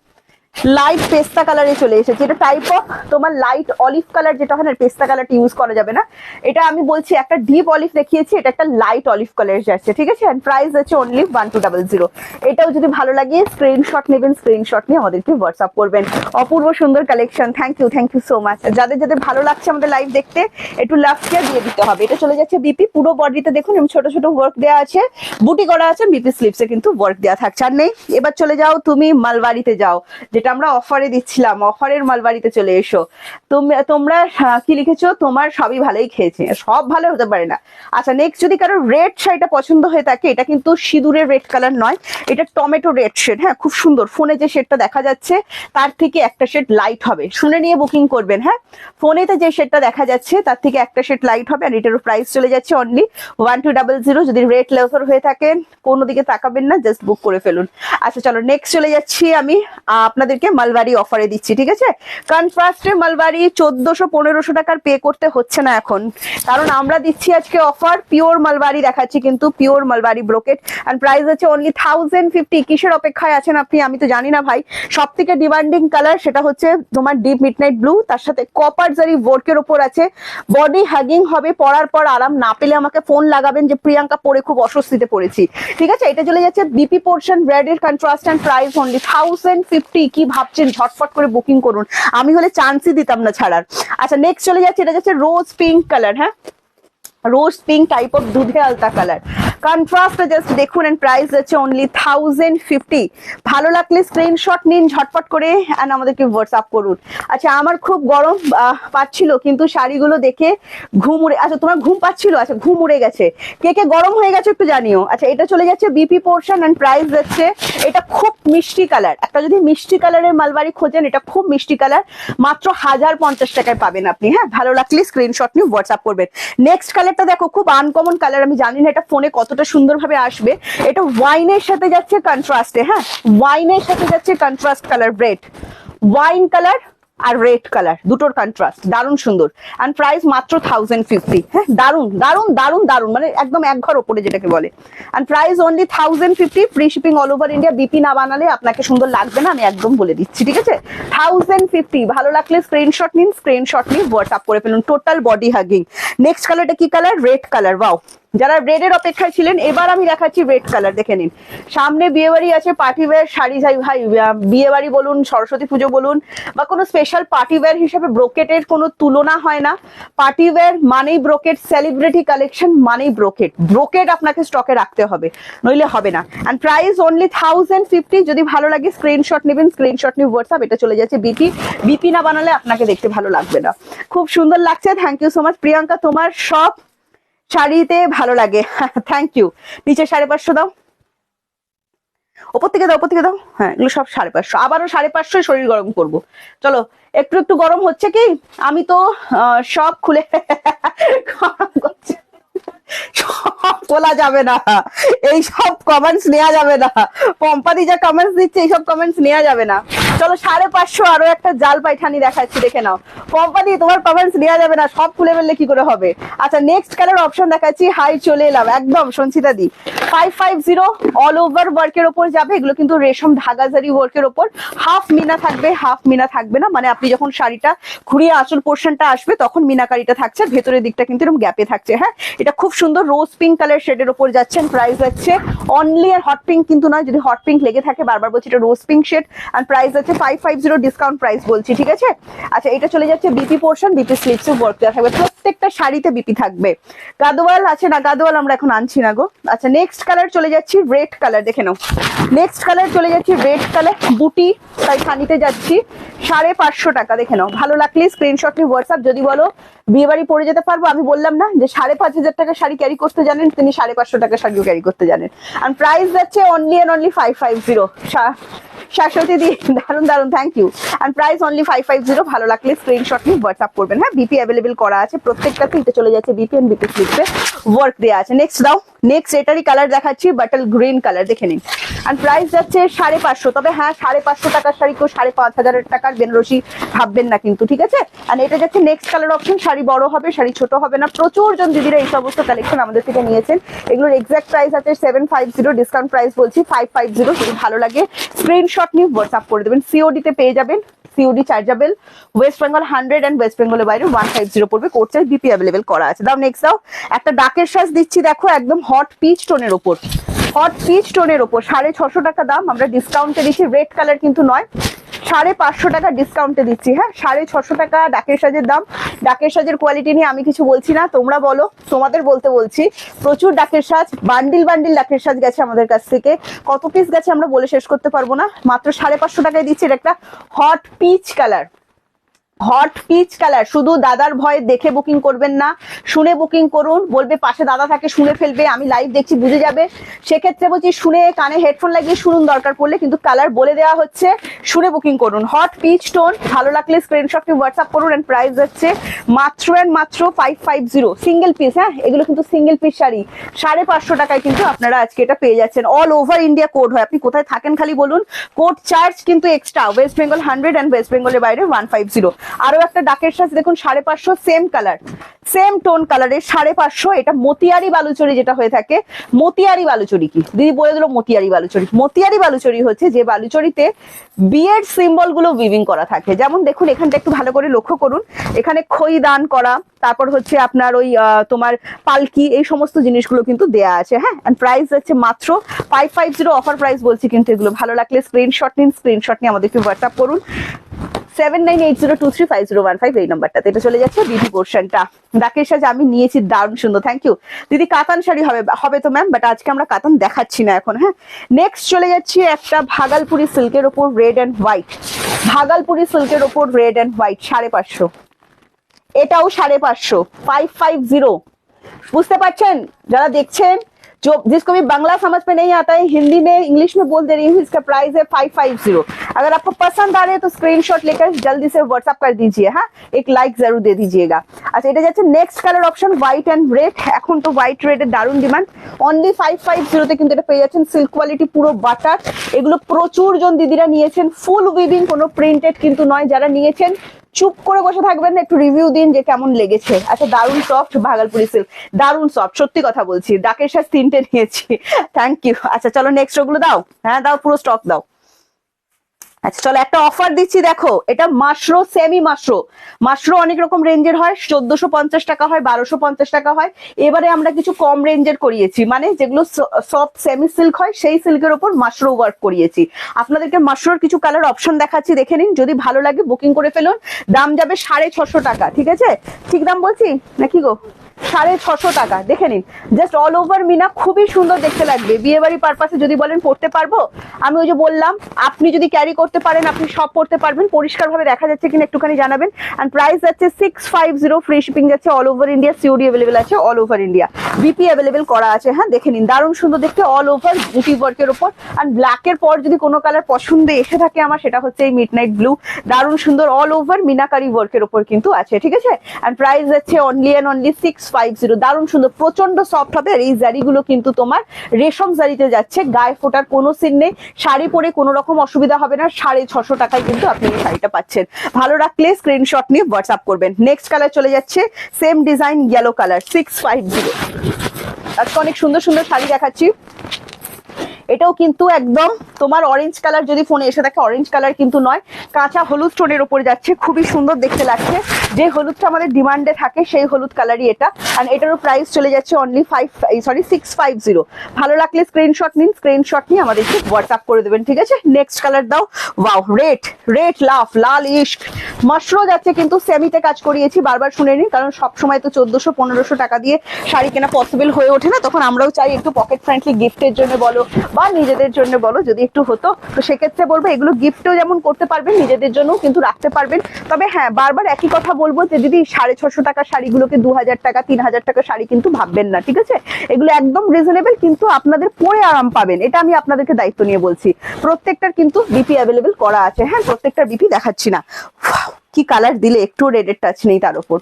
লাইট পেস্তা কালারে চলে এসেছে। এটা টাইপ অফ তোমার লাইট অলিভ কালার, যেটা হয় না, পেস্তা কালারটা ইউজ করা যাবে না। এটা আমি বলছি, একটা ডিপ অলিভ দেখিয়েছি, এটা একটা লাইট অলিভ কালার যাচ্ছে, ঠিক আছে। এন্ড প্রাইস আছে অনলি 1200। এটাও যদি ভালো লাগে স্ক্রিনশট নেবেন, স্ক্রিনশট নিয়ে আমাদেরকে হোয়াটসঅ্যাপ করবেন। অপূর্ব সুন্দর collection, thank you so much. যাদের যাদের ভালো লাগছে আমাদের লাইভ দেখতে, একটু লাভ কেয়ার দিয়ে দিতে হবে। এটা চলে যাচ্ছে বিপি, পুরো বডিতে দেখুন ছোট ছোট ওয়ার্ক দেওয়া আছে, বুটি করা আছে, বিপি স্লিভসে কিন্তু ওয়ার্ক দেওয়া থাকছে। আর নেই, এবার চলে যাও তুমি মালবাড়িতে যাও, যেটা আমরা অফারে দিচ্ছিলাম, অফারের মালবাড়িতে চলে এসো। তোমরা কি লিখেছো, তোমার সবই ভালোই খেয়েছে, সব ভালো হতে পারে না। আচ্ছা, নেক্সট যদি কারো রেড শাড়িটা পছন্দ হয়ে থাকে, এটা কিন্তু সিঁদুরের রেড কালার নয়, এটা টমেটো রেড শেড। হ্যাঁ, খুব সুন্দর। ফোনে যে শেডটা দেখা যাচ্ছে তার থেকে একটা শেড লাইট হবে, শুনে নিয়ে বুকিং করবেন। হ্যাঁ, ফোনেতে যে শেডটা দেখা যাচ্ছে তার থেকে একটা শেড লাইট হবে। আর এটার প্রাইস চলে যাচ্ছে অনলি 1200। যদি রেড লেভার হয়ে থাকেন, কোনো দিকে তাকাবেন না, জাস্ট বুক করে ফেলুন। আচ্ছা চলো, নেক্সট চলে যাচ্ছি আমি আপনাদেরকে মালবাড়ি অফারে দিচ্ছি, ঠিক আছে। কনট্রাস্টে মালবাড়ি 1400-1500 টাকার পে করতে হচ্ছে না এখন, কারণ আমরা দিচ্ছি আজকে অফার। পিওর মালবাড়ি দেখাচ্ছি, কিন্তু pure mulberry brocade. And price আছে অনলি 1050। কিসের অপেক্ষায় আছেন আপনি, আমি তো জানি না ভাই। সব থেকে ডিমান্ডিং কালার সেটা হচ্ছে তোমার ডিপ মিডনাইট ব্লু, তার সাথে কপার জারি ওয়ার্কের উপর আছে। বডি হাগিং হবে, পরার পর আরাম না পেলে আমাকে ফোন লাগাবেন যে প্রিয়াঙ্কা পরে খুব অস্বস্তিতে পড়েছি, ঠিক আছে। এটা চলে যাচ্ছে বিপি পোর্শন, রেড এর কন্ট্রাস্ট। And price only 1050। কি ভাবছেন, ঝটপট করে বুকিং করুন, আমি হলে চান্সই দিতাম না ছাড়ার। আচ্ছা, নেক্সট চলে যাচ্ছে, এটা যাচ্ছে রোজ পিঙ্ক কালার। হ্যাঁ, রোজ পিঙ্ক টাইপ অফ দুধে আলতা কালার। কন্ট্রাস্টটা জাস্ট দেখুন, এন্ড প্রাইস যাচ্ছে অনলি 1050। ভালো লাগলে স্ক্রিনশট নিন ঝটপট করে এন্ড আমাদেরকে হোয়াটসঅ্যাপ করুন। আচ্ছা, আমার খুব গরম পাচ্ছিল, কিন্তু শাড়িগুলো দেখে ঘুম উড়ে, আচ্ছা তোমার ঘুম পাচ্ছিল, আচ্ছা ঘুম উড়ে গেছে, কে কে গরম হয়ে গেছে একটু জানিও। আচ্ছা, এটা চলে যাচ্ছে বিপি পোর্শন এন্ড প্রাইস যাচ্ছে, এটা খুব মিষ্টি কালার, একটা যদি মিষ্টি কালারের মালবাড়ি খোঁজেন, এটা খুব মিষ্টি কালার, মাত্র 1050 টাকায় পাবেন আপনি। হ্যাঁ, ভালো লাগলে স্ক্রিনশট নিয়ে হোয়াটসঅ্যাপ করবেন। নেক্সট কালারটা দেখো, খুব আনকমন কালার, আমি জানি না এটা ফোনে কতটা সুন্দরভাবে আসবে। এটা ওয়াইনের সাথে যাচ্ছে কন্ট্রাস্টে, হ্যাঁ ওয়াইনের সাথে যাচ্ছে contrast colour, red wine colour আর রেড কালার দুটোর কন্ট্রাস্ট, দারুণ সুন্দর। এন্ড প্রাইস মাত্র 1050। হ্যাঁ, দারুণ দারুণ দারুণ দারুণ, মানে একদম এক ঘর ওপরে যেটাকে বলে। And price only 1050, free shipping all over India. BP না বানালে আপনাকে সুন্দর লাগবে না, আমি একদম বলে দিচ্ছি, ঠিক আছে? 1050। ভালো লাগলে স্ক্রিনশট নিন, স্ক্রিনশট নিয়ে হোয়াটসঅ্যাপ করে ফেলুন। Total body hugging. নেক্সট কালারটা কি কালার? Red colour. ওয়াও, যারা রেড এর অপেক্ষায় ছিলেন, এবার আমি দেখাচ্ছি রেড কালার, দেখে নিন। সামনে বিয়ে বাড়ি আছে, পার্টি ওয়্যার শাড়ি, যাই ভাই বিয়ে বাড়ি বলুন, সরস্বতী পুজো বলুন, বা কোনো স্পেশাল পার্টি ওয়্যার হিসেবে ব্রোকেটের কোনো তুলনা হয় না। পার্টি ওয়্যার মানেই ব্রোকেট, সেলিব্রিটি কালেকশন মানেই ব্রোকেট। ব্রোকেট আপনাকে স্টকে রাখতে হবে, নইলে হবে না। And price only 1050। যদি ভালো লাগে স্ক্রিনশট নেবেন, স্ক্রিনশট নিয়ে হোয়াটসঅ্যাপ। এটা চলে যাচ্ছে বিপি। বিপি না বানালে আপনাকে দেখতে ভালো লাগবে না। খুব সুন্দর লাগছে, thank you so much Priyanka, তোমার সব শাড়িতে ভালো লাগে, থ্যাংক ইউ। নিচে 550 দাও, ওপর থেকে দাও, ওপর থেকে দাও। হ্যাঁ, এগুলো সব 550, আবারও 550 শরীর গরম করব। চলো, একটু একটু গরম হচ্ছে কি, আমি তো সব খুলে গরম করছি, সব তোলা যাবে না, এই সব কমেন্টস নেওয়া যাবে না। কোম্পানি যা কমেন্টস দিচ্ছে, এইসব কমেন্টস নেওয়া যাবে না। চলো 550 আরো একটা জাল পাইঠানি দেখাচ্ছি, দেখে নাও। কোম্পানি তোমার কমেন্টস নেওয়া যাবে না, সব খুলে ফেললে কি করে হবে? আচ্ছা, নেক্সট কালার অপশন দেখাচ্ছি। হাই চলে এলাম একদম সঞ্চিতা দি। 550 অল ওভার ওয়ার্কের ওপর যাবে, এগুলো কিন্তু রেশম ধাগাজারি ওয়ার্কের ওপর। হাফ মিনা থাকবে, হাফ মিনা থাকবে না, মানে আপনি যখন শাড়িটা ঘুরিয়ে আঁচল পোর্শনটা আসবে তখন মিনাকারিটা থাকছে, ভেতরের দিকটা কিন্তু এরকম গ্যাপে থাকছে। হ্যাঁ, এটা খুব সুন্দর রোজ পিঙ্ক কালার শেডের ওপর যাচ্ছেন। প্রাইস আছে অনলি, আর হট পিঙ্ক কিন্তু নয়, যদি হট পিঙ্ক লেগে থাকে, বারবার বলছি এটা রোজ পিঙ্ক শেড। আর প্রাইস আছে 550, ডিসকাউন্ট প্রাইস বলছি, ঠিক আছে? আচ্ছা, এটা চলে যাচ্ছে বিপি পোর্শন, বিপি স্লিভসে ওয়ার্ক দেওয়া থাকবে, প্রত্যেকটা শাড়িতে বিপি থাকবে। গাদোয়াল আছে না? গাদোয়াল আমরা এখন আনছি না গো। আচ্ছা, নেক্সট কালার চলে যাচ্ছি রেড কালার, দেখে নাও। নেক্সট কালার চলে যাচ্ছি রেড কালার, বুটি তাই খানিতে যাচ্ছি 550 টাকা, দেখে নাও। ভালো লাগলে স্ক্রিনশট নিয়ে হোয়াটসঅ্যাপ। যদি বলো বিয়ে বাড়ি পরে যেতে পারবো, আমি বললাম না যে 5500 টাকা শাড়ি ক্যারি করতে জানেন, তিনি 550 টাকা শাড়িও ক্যারি করতে জানেন। আর প্রাইস যাচ্ছে অনলি এন্ড অনলি 550। শাশ্বতী দি, দারুন দারুন, থ্যাংক ইউ। আর প্রাইস অনলি 550। ভালো লাগলে স্ক্রিনশট নিয়ে হোয়াটসঅ্যাপ করবেন। হ্যাঁ, বিপি অ্যাভেলেবেল করা আছে প্রত্যেকটাতে। এটা চলে যাচ্ছে বিপি এন্ড বিপি স্লিপসে ওয়ার্ক দেওয়া আছে। নেক্সট দাও, নেক্সট এটারই কালার দেখাচ্ছি, বাটল গ্রিন কালার, দেখে নিন। আর প্রাইস যাচ্ছে 550। তবে হ্যাঁ, 550 টাকার শাড়ি কেউ 5500 টাকার বেনারসি ভাববেন না কিন্তু, ঠিক আছে? আর এটা যাচ্ছে নেক্সট কালার অপশন। শাড়ি বড় হবে, শাড়ি ছোট হবে না। প্রচুর জন দিদিরা এই সমস্ত কালেকশন আমাদের থেকে নিয়েছেন। এগুলোর এক্সাক্ট প্রাইস আছে 750, ডিসকাউন্ট প্রাইস বলছি 550। যদি ভালো লাগে স্ক্রিনশট নিয়ে হোয়াটসঅ্যাপ করে দেবেন। সিওডি তে পেয়ে যাবেন, COD chargeable. West Bengal 100 and West বেঙ্গলের বাইরে 150 পড়বে। কোড চার্জ বিপি অ্যাভেলেবেল করা আছে। দাও নেক্সট দাও, একটা ডাকের সাজ দিচ্ছি, দেখো একদম হট পিচ টোনের ওপর, হট পিচ টোনের ওপর 650 টাকা দাম। আমরা ডিসকাউন্টে দিচ্ছি, রেড কালার কিন্তু নয়, 550 টাকা ডিসকাউন্টে দিচ্ছি। হ্যাঁ, 650 টাকা ডাকের সাজের দাম। ডাকের সাজের কোয়ালিটি নিয়ে আমি কিছু বলছি না, তোমরা বলো, তোমাদের বলতে বলছি। প্রচুর ডাকের সাজ, বান্ডিল বান্ডিল ডাকের সাজ গেছে আমাদের কাছ থেকে। কত পিস গেছে আমরা বলে শেষ করতে পারবো না। মাত্র 550 টাকায় দিচ্ছি। এটা একটা hot peach colour, hot peach colour. শুধু দাদার ভয়ে দেখে বুকিং করবেন না, শুনে বুকিং করুন। বলবে পাশে দাদা থাকে, শুনে ফেলবে, আমি লাইভ দেখছি বুঝে যাবে, সেক্ষেত্রে বলছি শুনে কানে হেডফোন লাগিয়ে শুনুন দরকার পড়লে, কিন্তু কালার বলে দেওয়া হচ্ছে, শুনে বুকিং করুন। হট পিচ টোন, ভালো লাগলে স্ক্রিনশট নিয়ে হোয়াটসঅ্যাপ করুন। এন্ড প্রাইস হচ্ছে মাত্র এন্ড মাত্র 550, সিঙ্গেল পিস। হ্যাঁ, এগুলো কিন্তু সিঙ্গেল পিস শাড়ি। 550 টাকায় কিন্তু আপনারা আজকে এটা পেয়ে যাচ্ছেন। অল ওভার ইন্ডিয়া কোড হয়, আপনি কোথায় থাকেন খালি বলুন। কোড চার্জ কিন্তু extra. West Bengal 100 and West বেঙ্গলের বাইরে 150। আরো একটা ডাকের সাজ দেখুন, 550, সেম কালার, সেম টোন কালারের 550। এটা মতিয়ারি বালুচরি যেটা হয়ে থাকে। মতিয়ারি বালুচরি কি দিদি বলে দিল? মতিয়ারি বালুচরি, মতিয়ারি বালুচরি হচ্ছে যে বালুচরিতে বিয়ের সিম্বল গুলো উইভিং করা থাকে। যেমন দেখুন এখানটা একটু ভালো করে লক্ষ্য করুন, এখানে খই দান করা, তারপর হচ্ছে আপনার ওই তোমার পালকি, এই সমস্ত জিনিসগুলো কিন্তু দেয়া আছে। হ্যাঁ, এন্ড প্রাইস হচ্ছে মাত্র 550, অফার প্রাইস বলছি কিন্তু এগুলো। ভালো লাগলে স্ক্রিনশট নিন, স্ক্রিনশট নিয়ে আমাদেরকে হোয়াটসঅ্যাপ করুন। 7980235015 এই নাম্বারটাতে। এটা চলে যাচ্ছে বিডি পোর্শনটা। ডাকের সাথে আমি নিয়েছি, দারুণ সুন্দর, থ্যাংক ইউ দিদি। কাতান শাড়ি হবে তো ম্যাম, বাট আজকে আমরা কাতান দেখাচ্ছি না এখন। হ্যাঁ, নেক্সট চলে যাচ্ছি একটা ভাগালপুরি সিল্কের ওপর রেড অ্যান্ড হোয়াইট। ভাগালপুরি সিল্কের ওপর রেড অ্যান্ড হোয়াইট 550, এটাও 550, 550। বুঝতে পারছেন যারা देखছেন, जो जिसको भी बांग्ला समझ में नहीं आता है, हिंदी में इंग्लिश में बोल दे रही हूँ, इसका प्राइस है 550। अगर आपको पसंद आ रहे हैं तो स्क्रीनशॉट लेकर जल्दी से व्हाट्सअप कर दीजिए। हाँ, एक लाइक जरूर दे दीजिएगा। अच्छा, এটা যাচ্ছে next colour option white and red. এখন তো হোয়াইট রেড এর দারুণ ডিমান্ড। অনলি 550 তে কিন্তু এটা পেয়ে যাচ্ছেন। সিল্ক কোয়ালিটি পুরো বাটার। এগুলো প্রচুর জন দিদিরা নিয়েছেন, ফুল উইভিং, কোনো প্রিন্টেড কিন্তু নয়। যারা নিয়েছেন চুপ করে বসে থাকবেন না, একটু রিভিউ দিন যে কেমন লেগেছে। আচ্ছা, দারুণ সফট ভাগলপুরি সিল্ক, দারুণ সফট, সত্যি কথা বলছি। ডাকের সাথে 3টে নিয়েছি, থ্যাংক ইউ। আচ্ছা চলো নেক্সট ওগুলো দাও। হ্যাঁ দাও, পুরো স্টক দাও। আচ্ছা চলো একটা অফার দিচ্ছি, দেখো এটা মাশরো, সেমি মাশরো। মাশরো অনেক রকম রেঞ্জের হয়, 1450 টাকা হয়, 1250 টাকা হয়। এবারে আমরা কিছু কম রেঞ্জের করিয়েছি, মানে যেগুলো সফট সেমি সিল্ক হয় সেই সিল্কের উপর মাশরো ওয়ার্ক করিয়েছি। আপনাদেরকে মাশরোর কিছু কালার অপশন দেখাচ্ছি, দেখে নিন। যদি ভালো লাগে বুকিং করে ফেলুন। দাম যাবে 650 টাকা, ঠিক আছে? ঠিক দাম বলছি নাকি গো? 650 টাকা, দেখে নিন। জাস্ট অল ওভার মিনা, খুবই সুন্দর দেখতে লাগবে। বিয়ে বাড়ি পারপাসে যদি বলেন পড়তে পারবো, আমি ওই যে বললাম, আপনি যদি ক্যারি করতে পারেন আপনি সব পড়তে পারবেন। পরিষ্কার ভাবে দেখা যাচ্ছে কিনা একটুখানি জানাবেন। এন্ড প্রাইস যাচ্ছে 650, ফ্রি শিপিং যাচ্ছে all over India. COD available আছে all over India, BP available করা আছে। হ্যাঁ দেখে নিন, দারুণ সুন্দর দেখতে, অল ওভার বুটি ওয়ার্কের উপর। এন্ড ব্ল্যাক এর পর যদি কোনো কালার পছন্দে এসে থাকে আমার, সেটা হচ্ছে এই মিডনাইট ব্লু, দারুণ সুন্দর অল ওভার মিনাকারি ওয়ার্কের উপর কিন্তু আছে, ঠিক আছে? এন্ড প্রাইস যাচ্ছে অনলি এন্ড অনলি 650, দারুণ সুন্দর, প্রচন্ড সফট হবে। আর এই জারিগুলো কিন্তু তোমার রেশম জারিতে যাচ্ছে, গায়ে ফোটার কোনো সিন নেই। শাড়ি পরে কোনো রকম অসুবিধা হবে না। 650 টাকায় কিন্তু আপনি এই শাড়িটা পাচ্ছেন। ভালো রাখলে স্ক্রিনশট নিয়ে হোয়াটসঅ্যাপ করবেন। নেক্সট কালার চলে যাচ্ছে সেম ডিজাইন, ইয়েলো কালার, 650। আজকে অনেক সুন্দর সুন্দর শাড়ি দেখাচ্ছি। এটাও কিন্তু একদম তোমার অরেঞ্জ কালার, যদি ফোনে এসে থাকে অরেঞ্জ কালার কিন্তু নয়, কাঁচা হলুদ টোনের উপরে যাচ্ছে, খুবই সুন্দর দেখতে লাগছে। যে হলুদটা আমাদের ডিমান্ডে থাকে সেই হলুদ কালারই এটা। আর এটারও প্রাইস চলে যাচ্ছে অনলি 650। ভালো লাগলে স্ক্রিনশট নিন, স্ক্রিনশট নিয়ে আমাদেরকে হোয়াটসঅ্যাপ করে দেবেন, ঠিক আছে? নেক্সট কালার দাও। ওয়াও, রেড, রেড লাভ, লাল ইশক। মাশরো যাচ্ছে কিন্তু সেমিতে কাজ করিয়েছি, বারবার শুনে নিন, কারণ সবসময় তো 1400-1500 টাকা দিয়ে শাড়ি কেনা পসিবল হয়ে ওঠে না। তখন আমরাও চাই একটু পকেট ফ্রেন্ডলি গিফটের জন্য বলো বা নিজেদের জন্য বলো, যদি একটু হতো তো সেক্ষেত্রে বলবো এগুলো গিফটও যেমন করতে পারবেন, নিজেদের জন্য কিন্তু রাখতে পারবেন। তবে হ্যাঁ, বারবার একই কথা বলবো যে দিদি 650 টাকা শাড়িগুলোকে 2000 টাকা 3000 টাকা শাড়ি কিন্তু ভাববেন না, ঠিক আছে? এগুলো একদম রিজনেবল, কিন্তু আপনাদের পরে আরাম পাবেন, এটা আমি আপনাদেরকে দায়িত্ব নিয়ে বলছি। প্রত্যেকটার কিন্তু বিপি অ্যাভেলেবেল করা আছে। হ্যাঁ, প্রত্যেকটার বিপি দেখাচ্ছি না। কি কালার দিলে, একটু রেডের টাচ নেই তার উপর।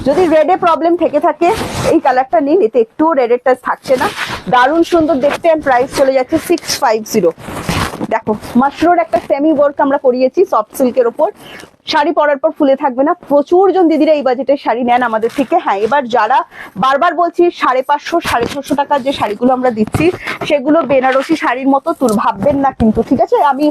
যদি রেডে প্রবলেম থেকে থাকে এই কালারটা নিন, এতে একটু রেডের টাচ থাকছে না, দারুণ সুন্দর দেখতে। এন্ড প্রাইস চলে যাচ্ছে 650। দেখো মাশরোর একটা সেমি ওয়ার্ক আমরা করিয়েছি সফট সিল্কের উপর। শাড়ি পরার পর ফুলে থাকবে না। প্রচুর জন দিদিরা এই বাজেটের শাড়ি নেন আমাদের থেকে। হ্যাঁ, এবার যারা বারবার বলছি 550-650 টাকার যে শাড়িগুলো আমরা দিচ্ছি সেগুলো বেনারসি শাড়ির মতো তুল ভাববেন না কিন্তু, ঠিক আছে? আমি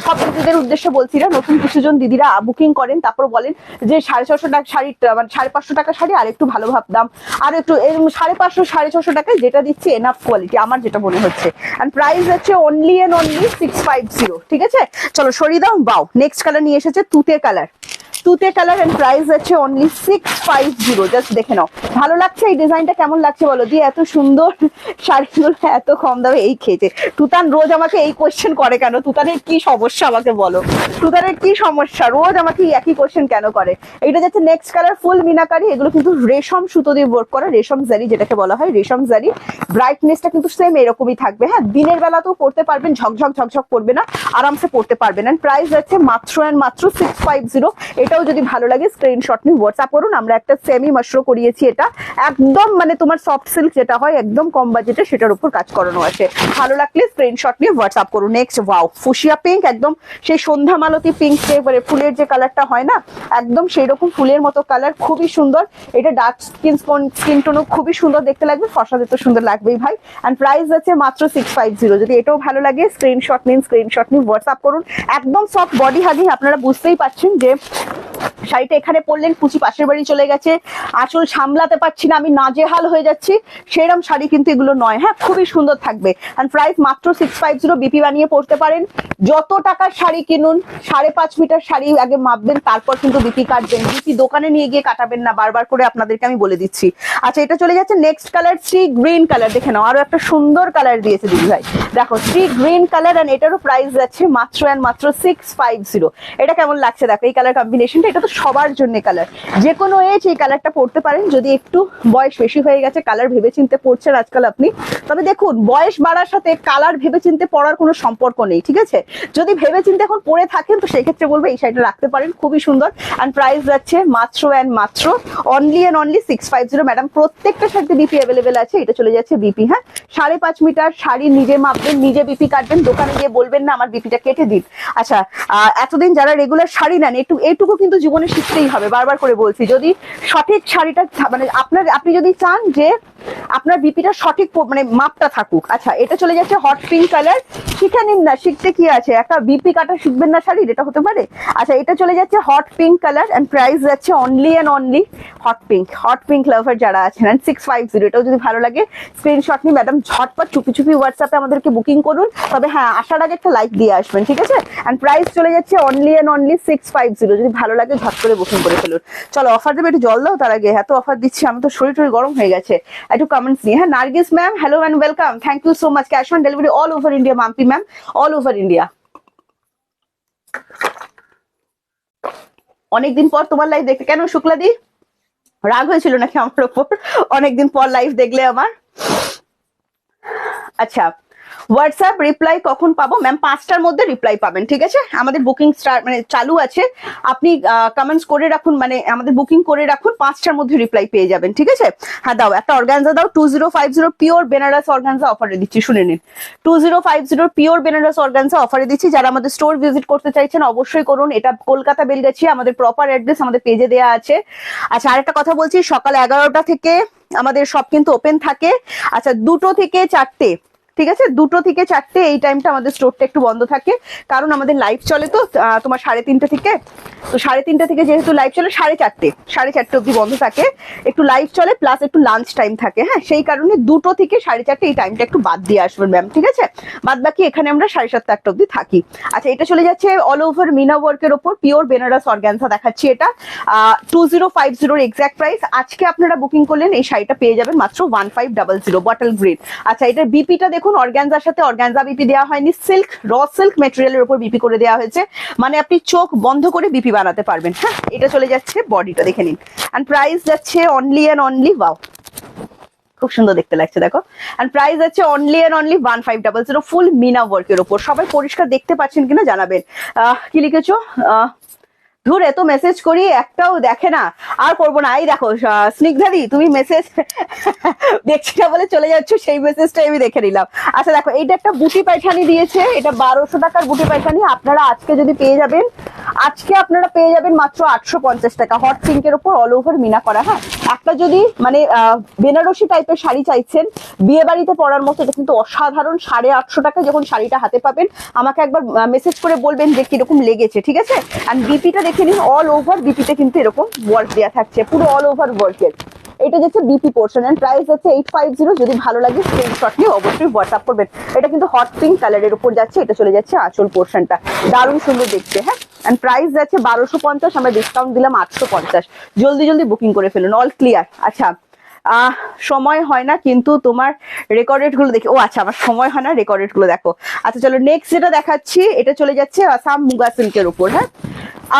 সব দিদিদের উদ্দেশ্যে বলছি না, নতুন কিছু জন দিদিরা বুকিং করেন, তারপর বলেন যে 650 টাকা শাড়ি, মানে 550 টাকা শাড়ি আর একটু ভালো ভাবতাম, আর একটু 550-650 টাকায় যেটা দিচ্ছি এনাফ কোয়ালিটি আমার যেটা মনে হচ্ছে। এন্ড প্রাইস হচ্ছে অনলি এন্ড অনলি 650, ঠিক আছে? চলো সরিয়ে দাও। বাও, নেক্সট কালার নিয়ে এসেছে তুতে কালার, তুতে কালার। এন্ড প্রাইস আছে অনলি 650। জাস্ট দেখে নাও, ভালো লাগছে এই ডিজাইনটা? কেমন লাগছে বলো? দিয়ে এত সুন্দর শাড়িগুলো এত কম দামে এই খেয়েছে। তুতান রোজ আমাকে এই কোয়েশ্চেন করে কেন? তুতানের কি সমস্যা আমাকে বলো, তুতানের কি সমস্যা? রোজ আমাকে একই কোয়েশ্চেন কেন করে? এটা যাচ্ছে নেক্সট কালার, ফুল মিনাকারি। এগুলো কিন্তু রেশম সুতো দিয়ে ওয়ার্ক করা, রেশম জারি যেটাকে বলা হয়, রেশম জারি। ব্রাইটনেসটা কিন্তু সেম এরকমই থাকবে। হ্যাঁ, দিনের বেলাতেও পড়তে পারবেন, ঝকঝক ঝকঝক করবে না, আরামসে পড়তে পারবেন। এন্ড প্রাইস যাচ্ছে মাত্র এন্ড মাত্র 650। এটাও যদি ভালো লাগে স্ক্রিনশট নিয়ে হোয়াটসঅ্যাপ করুন। আমরা একটা সেমি মাশরো করিয়েছি, এটা একদম মানে তোমার সফট সিল্ক যেটা হয় একদম কম বাজেটে, সেটার উপর কাজ করানো আছে। ভালো লাগলে স্ক্রিনশট নিয়ে হোয়াটসঅ্যাপ করুন। নেক্সট, ওয়াও, ফুশিয়া পিঙ্ক, একদম সেই সন্ধ্যা মালতী পিঙ্ক, যে ফুলের যে কালারটা হয় না, একদম সেই রকম ফুলের মতো কালার, খুবই সুন্দর। এটা ডার্ক স্কিন টোনও খুবই সুন্দর দেখতে লাগবে, ফর্সাতে তো সুন্দর লাগবেই ভাই। এন্ড প্রাইস আছে মাত্র 650। যদি এটাও ভালো লাগে স্ক্রিনশট নিন, স্ক্রিনশট নিয়ে হোয়াটসঅ্যাপ করুন। একদম সফট বডি হাগিং, আপনারা বুঝতেই পারছেন যে শাড়িটা এখানে পরলেন, কুচি পাশের বাড়ি চলে গেছে, আঁচল সামলাতে পারছি না, আমি নাজেহাল হয়ে যাচ্ছি, সেরকম শাড়ি কিন্তু এগুলো নয়। হ্যাঁ, খুবই সুন্দর থাকবে। এন্ড প্রাইস মাত্র 650। বিপি বানিয়ে পরতে পারেন। যত টাকার শাড়ি কিনুন, 5.5 মিটার শাড়ি আগে মাপবেন, তারপর কিন্তু বিপি কাটবেন। বিপি দোকানে নিয়ে গিয়ে কাটাবেন না, বারবার করে আপনাদেরকে আমি বলে দিচ্ছি। আচ্ছা, এটা চলে যাচ্ছে next colour, sea green colour. দেখে নাও, আরো একটা সুন্দর কালার দিয়েছে দিদি ভাই, দেখো সি গ্রিন কালার। এন্ড এটারও প্রাইস যাচ্ছে মাত্র এন্ড মাত্র 650। এটা কেমন লাগছে দেখো, এই কালার কম্বিনেশনটা, এটা তো সবার জন্য কালার, যে কোনো এজ এই কালারটা পরতে পারেন। যদি একটু বয়স বেশি হয়ে গেছে, কালার ভেবে চিনতে পড়ছেন আজকাল আপনি, তবে দেখুন বয়স বাড়ার সাথে কালার ভেবে চিনতে পড়ার কোনো সম্পর্ক নেই, ঠিক আছে? যদি ভেবে চিনতে এখন পরে থাকেন, তো সেই ক্ষেত্রে বলবো এই শাড়িটা রাখতে পারেন, খুবই সুন্দর। এন্ড প্রাইস যাচ্ছে মাত্র এন্ড মাত্র অনলি এন্ড অনলি 650। ম্যাডাম প্রত্যেকটা শাড়িতে বিপি অ্যাভেলেবেল আছে। এটা চলে যাচ্ছে বিপি। হ্যাঁ, 5.5 মিটার শাড়ি নিজে মাপবেন, নিজে বিপি কাটবেন, দোকানে গিয়ে বলবেন না আমার বিপিটা কেটে দিন। আচ্ছা, এতদিন যারা রেগুলার শাড়ি নেন, এইটুকু কিন্তু জীবনে শিখতেই হবে, বারবার করে বলছি। যদি সঠিক শাড়িটা মানে আপনি যদি চান যে আপনার বিপিটা সঠিক মানে মাপটা থাকুক। আচ্ছা, এটা চলে যাচ্ছে হট পিঙ্ক কালার। শিখে নিন না, শিখতে কি আছে, একটা বিপি কাটা শিখবেন না শাড়ির, এটা হতে পারে? আচ্ছা, এটা চলে যাচ্ছে hot pink colour. And price যাচ্ছে only and only hot pink lover যারা আছেন, 650। এটাও যদি ভালো লাগে স্ক্রিনশট নিয়ে ম্যাডাম ঝটপট চুপি চুপি হোয়াটসঅ্যাপে আমাদেরকে বুকিং করুন। তবে হ্যাঁ, আসার আগে একটা লাইক দিয়ে আসবেন, ঠিক আছে? এন্ড প্রাইস চলে যাচ্ছে অনলি এন্ড অনলি 650। যদি ভালো লাগে ঝট করে বুকিং করে ফেলুন। চলো, অফার দেবে, একটু জল দাও তার আগে, এত অফার দিচ্ছি, আমি তো শরীর গরম হয়ে গেছে। একটু কমেন্টস নিয়ে। হ্যাঁ, Nargis ma'am, hello and welcome, thank you so much. Cash on delivery all over India. Mampi ma'am, all over India. অনেকদিন পর তোমার লাইভ দেখতে, কেন শুক্লাদি রাগ হয়েছিল নাকি আমার ওপর? অনেকদিন পর লাইভ দেখলে আমার। আচ্ছা, হোয়াটসঅ্যাপ রিপ্লাই কখন পাবো ম্যাম? 5টার মধ্যে রিপ্লাই পাবেন, ঠিক আছে? আমাদের বুকিং স্টার্ট মানে চালু আছে, আপনি কমেন্টস করে রাখুন, মানে আমাদের বুকিং করে রাখুন, 5টার মধ্যে রিপ্লাই পেয়ে যাবেন, ঠিক আছে? হ্যাঁ, দাও একটা অর্গানজা দাও। 2050 পিওর বেনারস অর্গানজা অফারে দিচ্ছি, শুনে নিন। 2050 পিওর বেনারস অর্গানজা অফারে দিচ্ছি। যারা আমাদের স্টোর ভিজিট করতে চাইছেন অবশ্যই করুন। এটা কলকাতা বেলগাছিয়া, আমাদের প্রপার অ্যাড্রেস আমাদের পেজে দেওয়া আছে। আচ্ছা, আরেকটা কথা বলছি, সকাল 11টা থেকে আমাদের সব কিন্তু ওপেন থাকে। আচ্ছা, 2টো থেকে 4টে, ঠিক আছে? 2টো থেকে 4টে এই টাইমটা আমাদের স্টোরটা একটু বন্ধ থাকে, কারণ আমাদের লাইভ চলে তো তোমার 3:30 থেকে। তো 3:30 থেকে যেহেতু লাইভ চলে, 4:30 অব্দি বন্ধ থাকে, একটু লাইভ চলে, প্লাস একটু লাঞ্চ টাইম থাকে। হ্যাঁ, সেই কারণে 2টো থেকে 4:30 এই টাইমটা একটু বাদ দিয়ে আসবেন ম্যাম, ঠিক আছে? বাদ বাকি এখানে আমরা 7:30 8টা অব্দি থাকি। আচ্ছা, এটা চলে যাচ্ছে অল ওভার মিনা ওয়ার্কের ওপর পিওর বেনারস অর্গানজা দেখাচ্ছি। এটা 2050 এক্সাক্ট প্রাইস। আজকে আপনারা বুকিং করলেন, এই শাড়িটা পেয়ে যাবেন মাত্র 1500 বটল গ্রিন। আচ্ছা, এটার বিপিটা দেখুন, অর্গানজার সাথে অর্গানজা বিপি দেওয়া হয়নি, সিল্ক সিল্ক মেটেরিয়ালের উপর বিপি করে দেওয়া হয়েছে, মানে আপনি চোখ বন্ধ করে বিপি বানাতে পারবেন। হ্যাঁ, এটা চলে যাচ্ছে বডিটা, দেখে নিন। এন্ড প্রাইস যাচ্ছে অনলি এন্ড অনলি, ওয়াও খুব সুন্দর দেখতে লাগছে দেখো। এন্ড প্রাইস আছে অনলি এন্ড অনলি 1500 ফুল মিনা ওয়ার্কের উপর। সবাই পরিষ্কার দেখতে পাচ্ছেন কিনা জানাবেন। কি লিখেছো? ধুর, এত মেসেজ করি একটাও দেখে না, আর করবো না। এই দেখো স্নিগ্ধাদি, তুমি মেসেজ দেখছি না বলে চলে যাচ্ছ, সেই মেসেজটাই আমি দেখে নিলাম। আচ্ছা দেখো, এইটা একটা বুটি পায়খানি দিয়েছে, এটা 1200 টাকার বুটি পায়খানি। আপনারা আজকে যদি পেয়ে যাবেন, আজকে আপনারা পেয়ে যাবেন মাত্র 850 টাকা, হট পিঙ্কের উপর অল ওভার মিনা করা। হ্যাঁ, একটা যদি মানে বেনারসি টাইপের শাড়ি চাইছেন বিয়ে বাড়িতে পরার মতো, এটা কিন্তু অসাধারণ। 850 টাকা যখন শাড়িটা হাতে পাবেন, আমাকে একবার মেসেজ করে বলবেন যে কিরকম লেগেছে, ঠিক আছে? আর বিপিটা দেখে নিন, অল ওভার বিপিতে কিন্তু এরকম ওয়ার্ক দেওয়া থাকছে, পুরো অল ওভার ওয়ার্কের। এটা যাচ্ছে বিপি পোর্শন। এন্ড প্রাইস যাচ্ছে 850। যদি ভালো লাগে স্ক্রিনশট নিয়ে অবশ্যই হোয়াটসঅ্যাপ করবেন। এটা কিন্তু হট পিঙ্ক কালারের উপর যাচ্ছে, এটা চলে যাচ্ছে আঁচল পোর্শনটা, দারুণ সুন্দর দেখতে। হ্যাঁ, এন্ড প্রাইস যাচ্ছে 1250, আমরা ডিসকাউন্ট দিলাম 850। জলদি জলদি বুকিং করে ফেলুন, অল ক্লিয়ার। আচ্ছা, সময় হয় না কিন্তু তোমার রেকর্ডেড গুলো দেখে, ও আচ্ছা, আমার সময় হয় না, রেকর্ডেড গুলো দেখো। আচ্ছা চলো, নেক্সট যেটা দেখাচ্ছি, এটা চলে যাচ্ছে আসাম মুগা সিল্কের উপর। হ্যাঁ,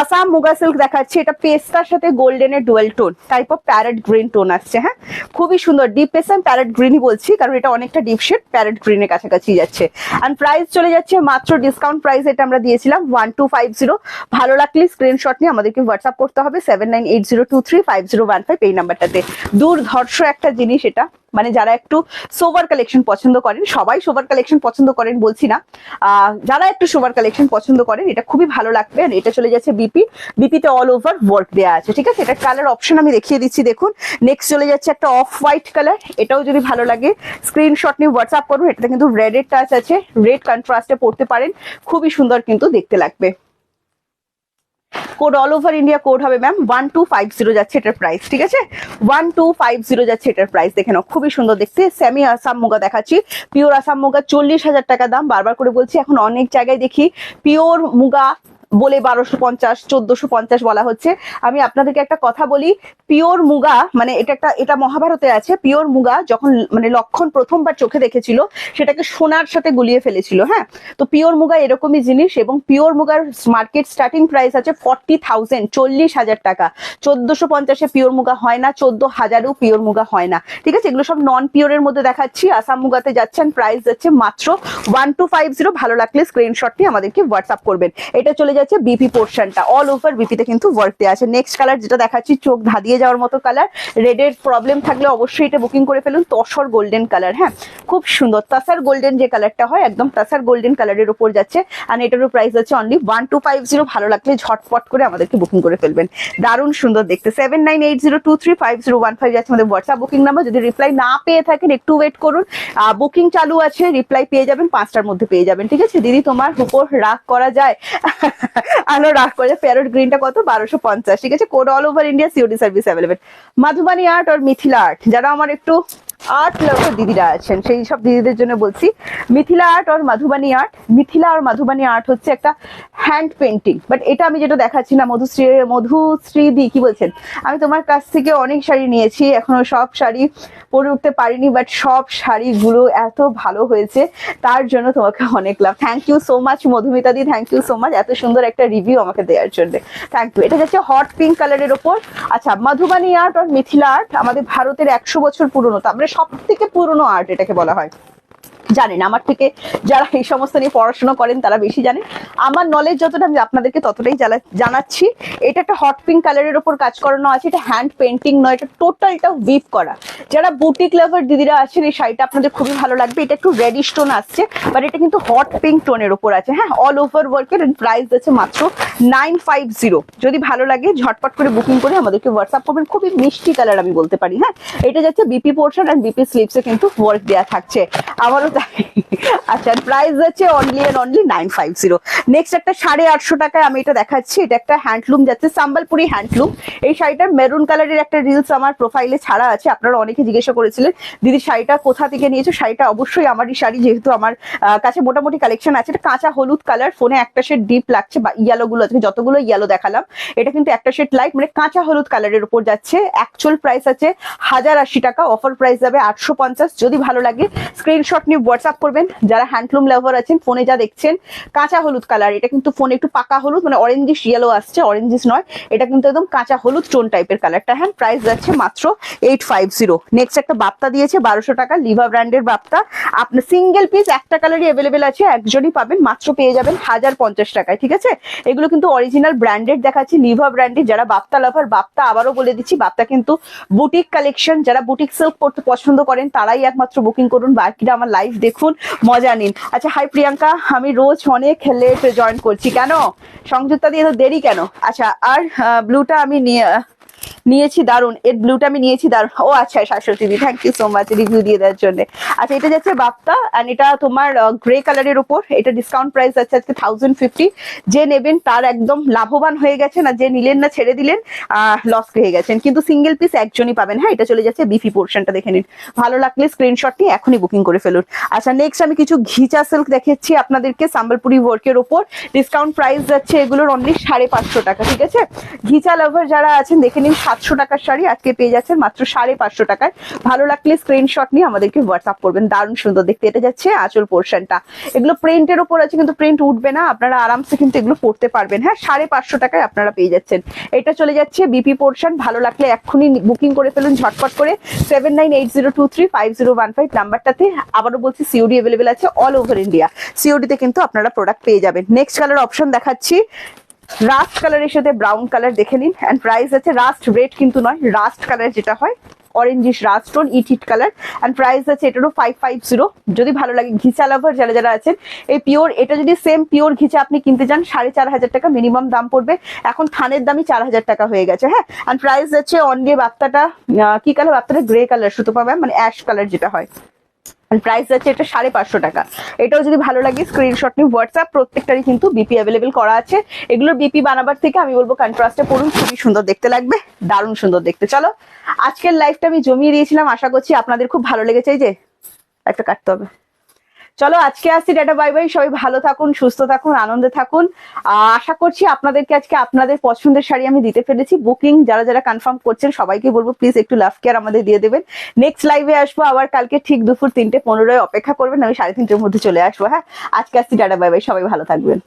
আসাম মুগা সিল্ক দেখাচ্ছি। এটা পেস্টার সাথে গোল্ডেনের dual tone, type of parrot green tone আসছে। হ্যাঁ, খুবই সুন্দর, ডিপ পেস্ট আমি প্যারেট গ্রিনই বলছি, কারণ এটা অনেকটা ডিপ শেড, প্যারেট গ্রিনের কাছাকাছি যাচ্ছে। এন্ড প্রাইস চলে যাচ্ছে মাত্র ডিসকাউন্ট প্রাইস, এটা আমরা দিয়েছিলাম 1250। ভালো লাগলে স্ক্রিনশট নিয়ে আমাদেরকে হোয়াটসঅ্যাপ করতে হবে 7980235015 এই নাম্বারটাতে। দুর্ধর্ষ একটা জিনিস এটা, মানে যারা একটু সোভার কালেকশন পছন্দ করেন, সবাই সোভার কালেকশন পছন্দ করেন বলছি না, যারা একটু সোভার কালেকশন পছন্দ করেন, এটা খুবই ভালো লাগবে। এটা চলে যাচ্ছে বিপিতে অল ওভার ওয়ার্ক দেওয়া আছে, ঠিক আছে? এটা কালার অপশন আমি দেখিয়ে দিচ্ছি, দেখুন। নেক্সট চলে যাচ্ছে একটা অফ হোয়াইট কালার, এটাও যদি ভালো লাগে স্ক্রিনশট নিয়ে হোয়াটসঅ্যাপ করুন। এটাতে কিন্তু রেডের টাচ আছে, রেড কন্ট্রাস্টে পড়তে পারেন, খুবই সুন্দর কিন্তু দেখতে লাগবে। Code all over India code হবে ম্যাম 1250 যাচ্ছে এটার প্রাইস, ঠিক আছে 1250 যাচ্ছে এটার প্রাইস। দেখে নাও খুবই সুন্দর দেখতে, সেমি আসাম মুগা দেখাচ্ছি, পিওর আসাম মুগা 40,000 টাকা দাম। বারবার করে বলছি, এখন অনেক জায়গায় দেখি পিওর মুগা বলে 1250 1450 বলা হচ্ছে। আমি আপনাদেরকে একটা কথা বলি, পিওর মুগা মানে এটা মহাভারতে আছে, পিওর মুগা যখন মানে লক্ষণ প্রথমবার চোখে দেখেছিল সেটাকে সোনার সাথে গুলিয়ে ফেলেছিল। হ্যাঁ, তো পিওর মুগা এরকমই জিনিস, এবং পিওর মুগার মার্কেট স্টার্টিং প্রাইস আছে 40,000 40,000 টাকা। 1450-এ পিওর মুগা হয় না, 14,000-এও পিওর মুগা হয় না, ঠিক আছে। এগুলো সব নন পিওরের মধ্যে দেখাচ্ছি। আসাম মুগাতে যাচ্ছেন, প্রাইস যাচ্ছে মাত্র 1250। ভালো লাগলে স্ক্রিনশট নিয়ে আমাদেরকে হোয়াটসঅ্যাপ করবেন। এটা চলে যাচ্ছে বিপি পোর্শনটা, অল ওভার বিপিতে কিন্তু ওয়ার্ক দেওয়া আছে। নেক্সট কালার যেটা দেখাচ্ছি, চোখ ধাঁধিয়ে যাওয়ার মতো কালার, রেডের প্রবলেম থাকলে অবশ্যই এটা বুকিং করে ফেলুন। তসর গোল্ডেন কালার, হ্যাঁ খুব সুন্দর, তাসার গোল্ডেন যে কালারটা হয় একদম তাসার গোল্ডেন কালারের উপর যাচ্ছে, আর এটারও প্রাইস আছে অনলি 1250। ভালো লাগলে ঝটপট করে আমাদেরকে বুকিং করে ফেলবেন, দারুণ সুন্দর দেখতে। 7980235015 যাচ্ছে আমাদের হোয়াটসঅ্যাপ বুকিং নাম্বার। যদি রিপ্লাই না পেয়ে থাকেন একটু ওয়েট করুন, বুকিং চালু আছে, রিপ্লাই পেয়ে যাবেন 5টার মধ্যে পেয়ে যাবেন, ঠিক আছে। দিদি তোমার উপর রাগ করা যায়? আলো রাগ করে, প্যারট গ্রিনটা কত? 1250, ঠিক আছে। Code all over India, COD service available. Madhubani art আর মিথিলা আর্ট, যারা আমার একটু আর্ট লাভার দিদিরা আছেন সেই সব দিদিদের জন্য বলছি, মিথিলা আর্ট আর মাধুবানি আর্ট। মিথিলা আর মাধুবানি আর্ট হচ্ছে একটা হ্যান্ড পেন্টিং, বাট এটা আমি যেটা দেখাচ্ছি না, মধুশ্রী দি কি বলছেন, আমি তোমার কাছ থেকে অনেক শাড়ি নিয়েছি, এখনো সব শাড়ি পরে উঠতে পারিনি, বাট সব শাড়িগুলো এত ভালো হয়েছে, তার জন্য তোমাকে অনেক love. Thank you so much Madhumita di, thank you so much এত সুন্দর একটা রিভিউ আমাকে দেওয়ার জন্য, থ্যাংক ইউ। এটা যাচ্ছে হট পিঙ্ক কালারের ওপর। আচ্ছা, মাধুবানি আর্ট আর মিথিলা আর্ট আমাদের ভারতের 100 বছর পুরনো, তারপরে সব থেকে পুরনো আর্ট এটাকে বলা হয়। জানেন, আমার থেকে যারা এই সমস্ত নিয়ে পড়াশোনা করেন তারা বেশি জানেন, আমার নলেজ যতটা আমি আপনাদেরকে ততটাই জানাচ্ছি। এটা একটা হট পিঙ্ক কালারের উপর কাজ করানো আছে, এটা হ্যান্ড পেন্টিং নয়, এটা টোটালটা উইভ করা। যারা বুটিক লাভার দিদিরা আছেন এই শাড়িটা আপনাদের খুবই ভালো লাগবে। এটা একটু রেডিশ টোন আসছে, বাট এটা কিন্তু হট পিঙ্ক টোনের উপর আছে, হ্যাঁ অল ওভার ওয়ার্কের। প্রাইস আছে মাত্র 950। যদি ভালো লাগে ঝটপট করে বুকিং করে আমাদেরকে হোয়াটসঅ্যাপ করবেন। খুবই মিষ্টি কালার আমি বলতে পারি, হ্যাঁ। এটা যাচ্ছে বিপি পোর্শন আর বিপি স্লিভসে কিন্তু ওয়ার্ক দেওয়া থাকছে, আমারও তাই। আচ্ছা, প্রাইস যাচ্ছে অনলি এন্ড অনলি 950। নেক্সট একটা 850 টাকায় আমি এটা দেখাচ্ছি, এটা একটা হ্যান্ডলুম যাচ্ছে, সাম্বলপুরি হ্যান্ডলুম। এই শাড়িটার মেরুন কালারের একটা রিলস আমার প্রোফাইলে ছাড়া আছে, আপনারা অনেকে জিজ্ঞাসা করেছিলেন দিদি শাড়িটা কোথা থেকে নিয়েছো। শাড়িটা অবশ্যই আমারই শাড়ি, যেহেতু আমার কাছে মোটামুটি কালেকশন আছে। এটা কাঁচা হলুদ কালার, ফোনে একটা শেড ডিপ লাগছে, বা ইয়েলো গুলো আছে, যতগুলো ইয়েলো দেখালাম এটা কিন্তু একটা শেড লাইট, মানে কাঁচা হলুদ কালারের উপর যাচ্ছে। অ্যাকচুয়াল প্রাইস আছে 1080 টাকা, অফার প্রাইস যাবে 850। যদি ভালো লাগে স্ক্রিনশট নিয়ে হোয়াটসঅ্যাপ করবেন। যারা হ্যান্ডলুম লাভার আছেন, ফোনে যা দেখছেন কাঁচা হলুদ কালার, এটা কিন্তু ফোনে একটু পাকা হলুদ, মানে অরেঞ্জিশ ইয়েলো আসছে, অরেঞ্জিস নয়, এটা কিন্তু একদম কাঁচা হলুদ টোন টাইপের কালারটা, হ্যাঁ। প্রাইস যাচ্ছে মাত্র 850। নেক্সট একটা বাপ্তা দিয়েছে 1200 টাকা, লিভা ব্র্যান্ডের বাপ্তা। আপনার সিঙ্গেল পিস একটা কালারই অ্যাভেলেবেল আছে, একজনই পাবেন, মাত্র পেয়ে যাবেন 1050 টাকায়, ঠিক আছে। এগুলো কিন্তু অরিজিনাল ব্র্যান্ডেড দেখাচ্ছি, লিভা ব্র্যান্ডের। যারা বাপ্তা লাভার, বাপ্তা আবারও বলে দিচ্ছি, বাপ্তা কিন্তু বুটিক কালেকশন, যারা বুটিক সিল্ক পড়তে পছন্দ করেন তারাই একমাত্র বুকিং করুন, বাকিরা আমার লাইভ দেখুন, মজা নিন। আচ্ছা, হাই প্রিয়াঙ্কা, আমি রোজ অনেক লেট জয়েন করছি, কেন সংযুক্তা দিয়ে এত দেরি কেন? আচ্ছা, আর ব্লুটা আমি নিয়েছি, দারুন, এর ব্লুটা আমি নিয়েছি, দারুন। ও আচ্ছা, Shashwati di, thank you so much review দিয়ে দেওয়ার জন্য। আচ্ছা, এটা যাচ্ছে বাপ্তা, এন্ড এটা তোমার গ্রে কালারের উপর। এটা ডিসকাউন্ট প্রাইস আছে আজকে 1050। যে নেবেন তার একদম লাভবান হয়ে গেছেন, আর যে নিলেন না ছেড়ে দিলেন লস হয়ে গেছেন। কিন্তু সিঙ্গেল পিস একজনই পাবেন, হ্যাঁ। এটা চলে যাচ্ছে বিপি পোর্শনটা, দেখে নিন। ভালো লাগলে স্ক্রিনশট নিয়ে এখনই বুকিং করে ফেলুন। আচ্ছা, নেক্সট আমি কিছু ঘিচা সিল্ক দেখাচ্ছি আপনাদেরকে, সাম্বলপুরি ওয়ার্কের উপর। ডিসকাউন্ট প্রাইস যাচ্ছে এগুলোর অনলি 550 টাকা, ঠিক আছে। ঘিচা লাভার যারা আছেন দেখে নিন, 700 টাকার শাড়ি আজকে পেয়ে যাচ্ছেন মাত্র 550 টাকায়। ভালো লাগলে স্ক্রিনশট নিয়ে আমাদেরকে হোয়াটসঅ্যাপ করবেন, দারুণ সুন্দর দেখতে। এটা যাচ্ছে আঁচল পোর্শনটা, এগুলো প্রিন্টের উপর আছে, কিন্তু প্রিন্ট উঠবে না, আপনারা আরামসে কিন্তু এগুলো পড়তে পারবেন, হ্যাঁ। 550 টাকায় আপনারা পেয়ে যাচ্ছেন। এটা চলে যাচ্ছে বিপি পোর্শন, ভালো লাগলে এক্ষুনি বুকিং করে ফেলুন ঝটপট করে। 7980235015 নাম্বারটাতে। আবারও বলছি, সিওডি অ্যাভেলেবেল আছে অল ওভার ইন্ডিয়া, সিওডিতে কিন্তু আপনারা প্রোডাক্ট পেয়ে যাবেন। নেক্সট কালার অপশন দেখাচ্ছি, রাস্ট কালারের সাথে ব্রাউন কালার, দেখে নিন। এন্ড প্রাইস আছে, রাস্ট রেড কিন্তু নয়, রাস্ট কালার যেটা হয়, অরেঞ্জিশ রাস্ট টোন, ইট কালার। এন্ড প্রাইস আছে এটারও 550। যদি ভালো লাগে, ঘিচা লাভার যারা যারা আছেন, এই পিওর, এটা যদি সেম পিওর ঘিচা আপনি কিনতে যান 4500 টাকা মিনিমাম দাম পড়বে, এখন থানের দামই 4000 টাকা হয়ে গেছে, হ্যাঁ। এন্ড প্রাইস আছে অনলি বাপ্তাটা কি কালার, বাপ্তাটা গ্রে কালার সুতপা ম্যাম, মানে অ্যাশ কালার যেটা হয়, প্রাইস যাচ্ছে এটা 550 টাকা। এটাও যদি ভালো লাগে স্ক্রিনশট নিয়ে হোয়াটসঅ্যাপ, প্রত্যেকটারই কিন্তু বিপি অ্যাভেলেবেল করা আছে। এগুলোর বিপি বানাবার থেকে আমি বলবো কন্ট্রাস্টে পড়ুন, খুবই সুন্দর দেখতে লাগবে, দারুণ সুন্দর দেখতে। চলো আজকের লাইফটা আমি জমিয়ে দিয়েছিলাম, আশা করছি আপনাদের খুব ভালো লেগেছে। এই যে একটা কাটতে হবে। চলো আজকে আসছি, টাটা বাই বাই। সবাই ভালো থাকুন, সুস্থ থাকুন, আনন্দে থাকুন। আশা করছি আপনাদেরকে আজকে আপনাদের পছন্দের শাড়ি আমি দিতে পেরেছি। বুকিং যারা যারা কনফার্ম করছেন সবাইকে বলবো প্লিজ একটু লাভ কেয়ার আমাদের দিয়ে দেবেন। নেক্সট লাইভে আসবো আবার কালকে ঠিক দুপুর 3:15 অপেক্ষা করবেন, আমি 3:30-র মধ্যে চলে আসবো। হ্যাঁ, আজকে আসছি, টাটা বাই বাই, সবাই ভালো থাকবেন।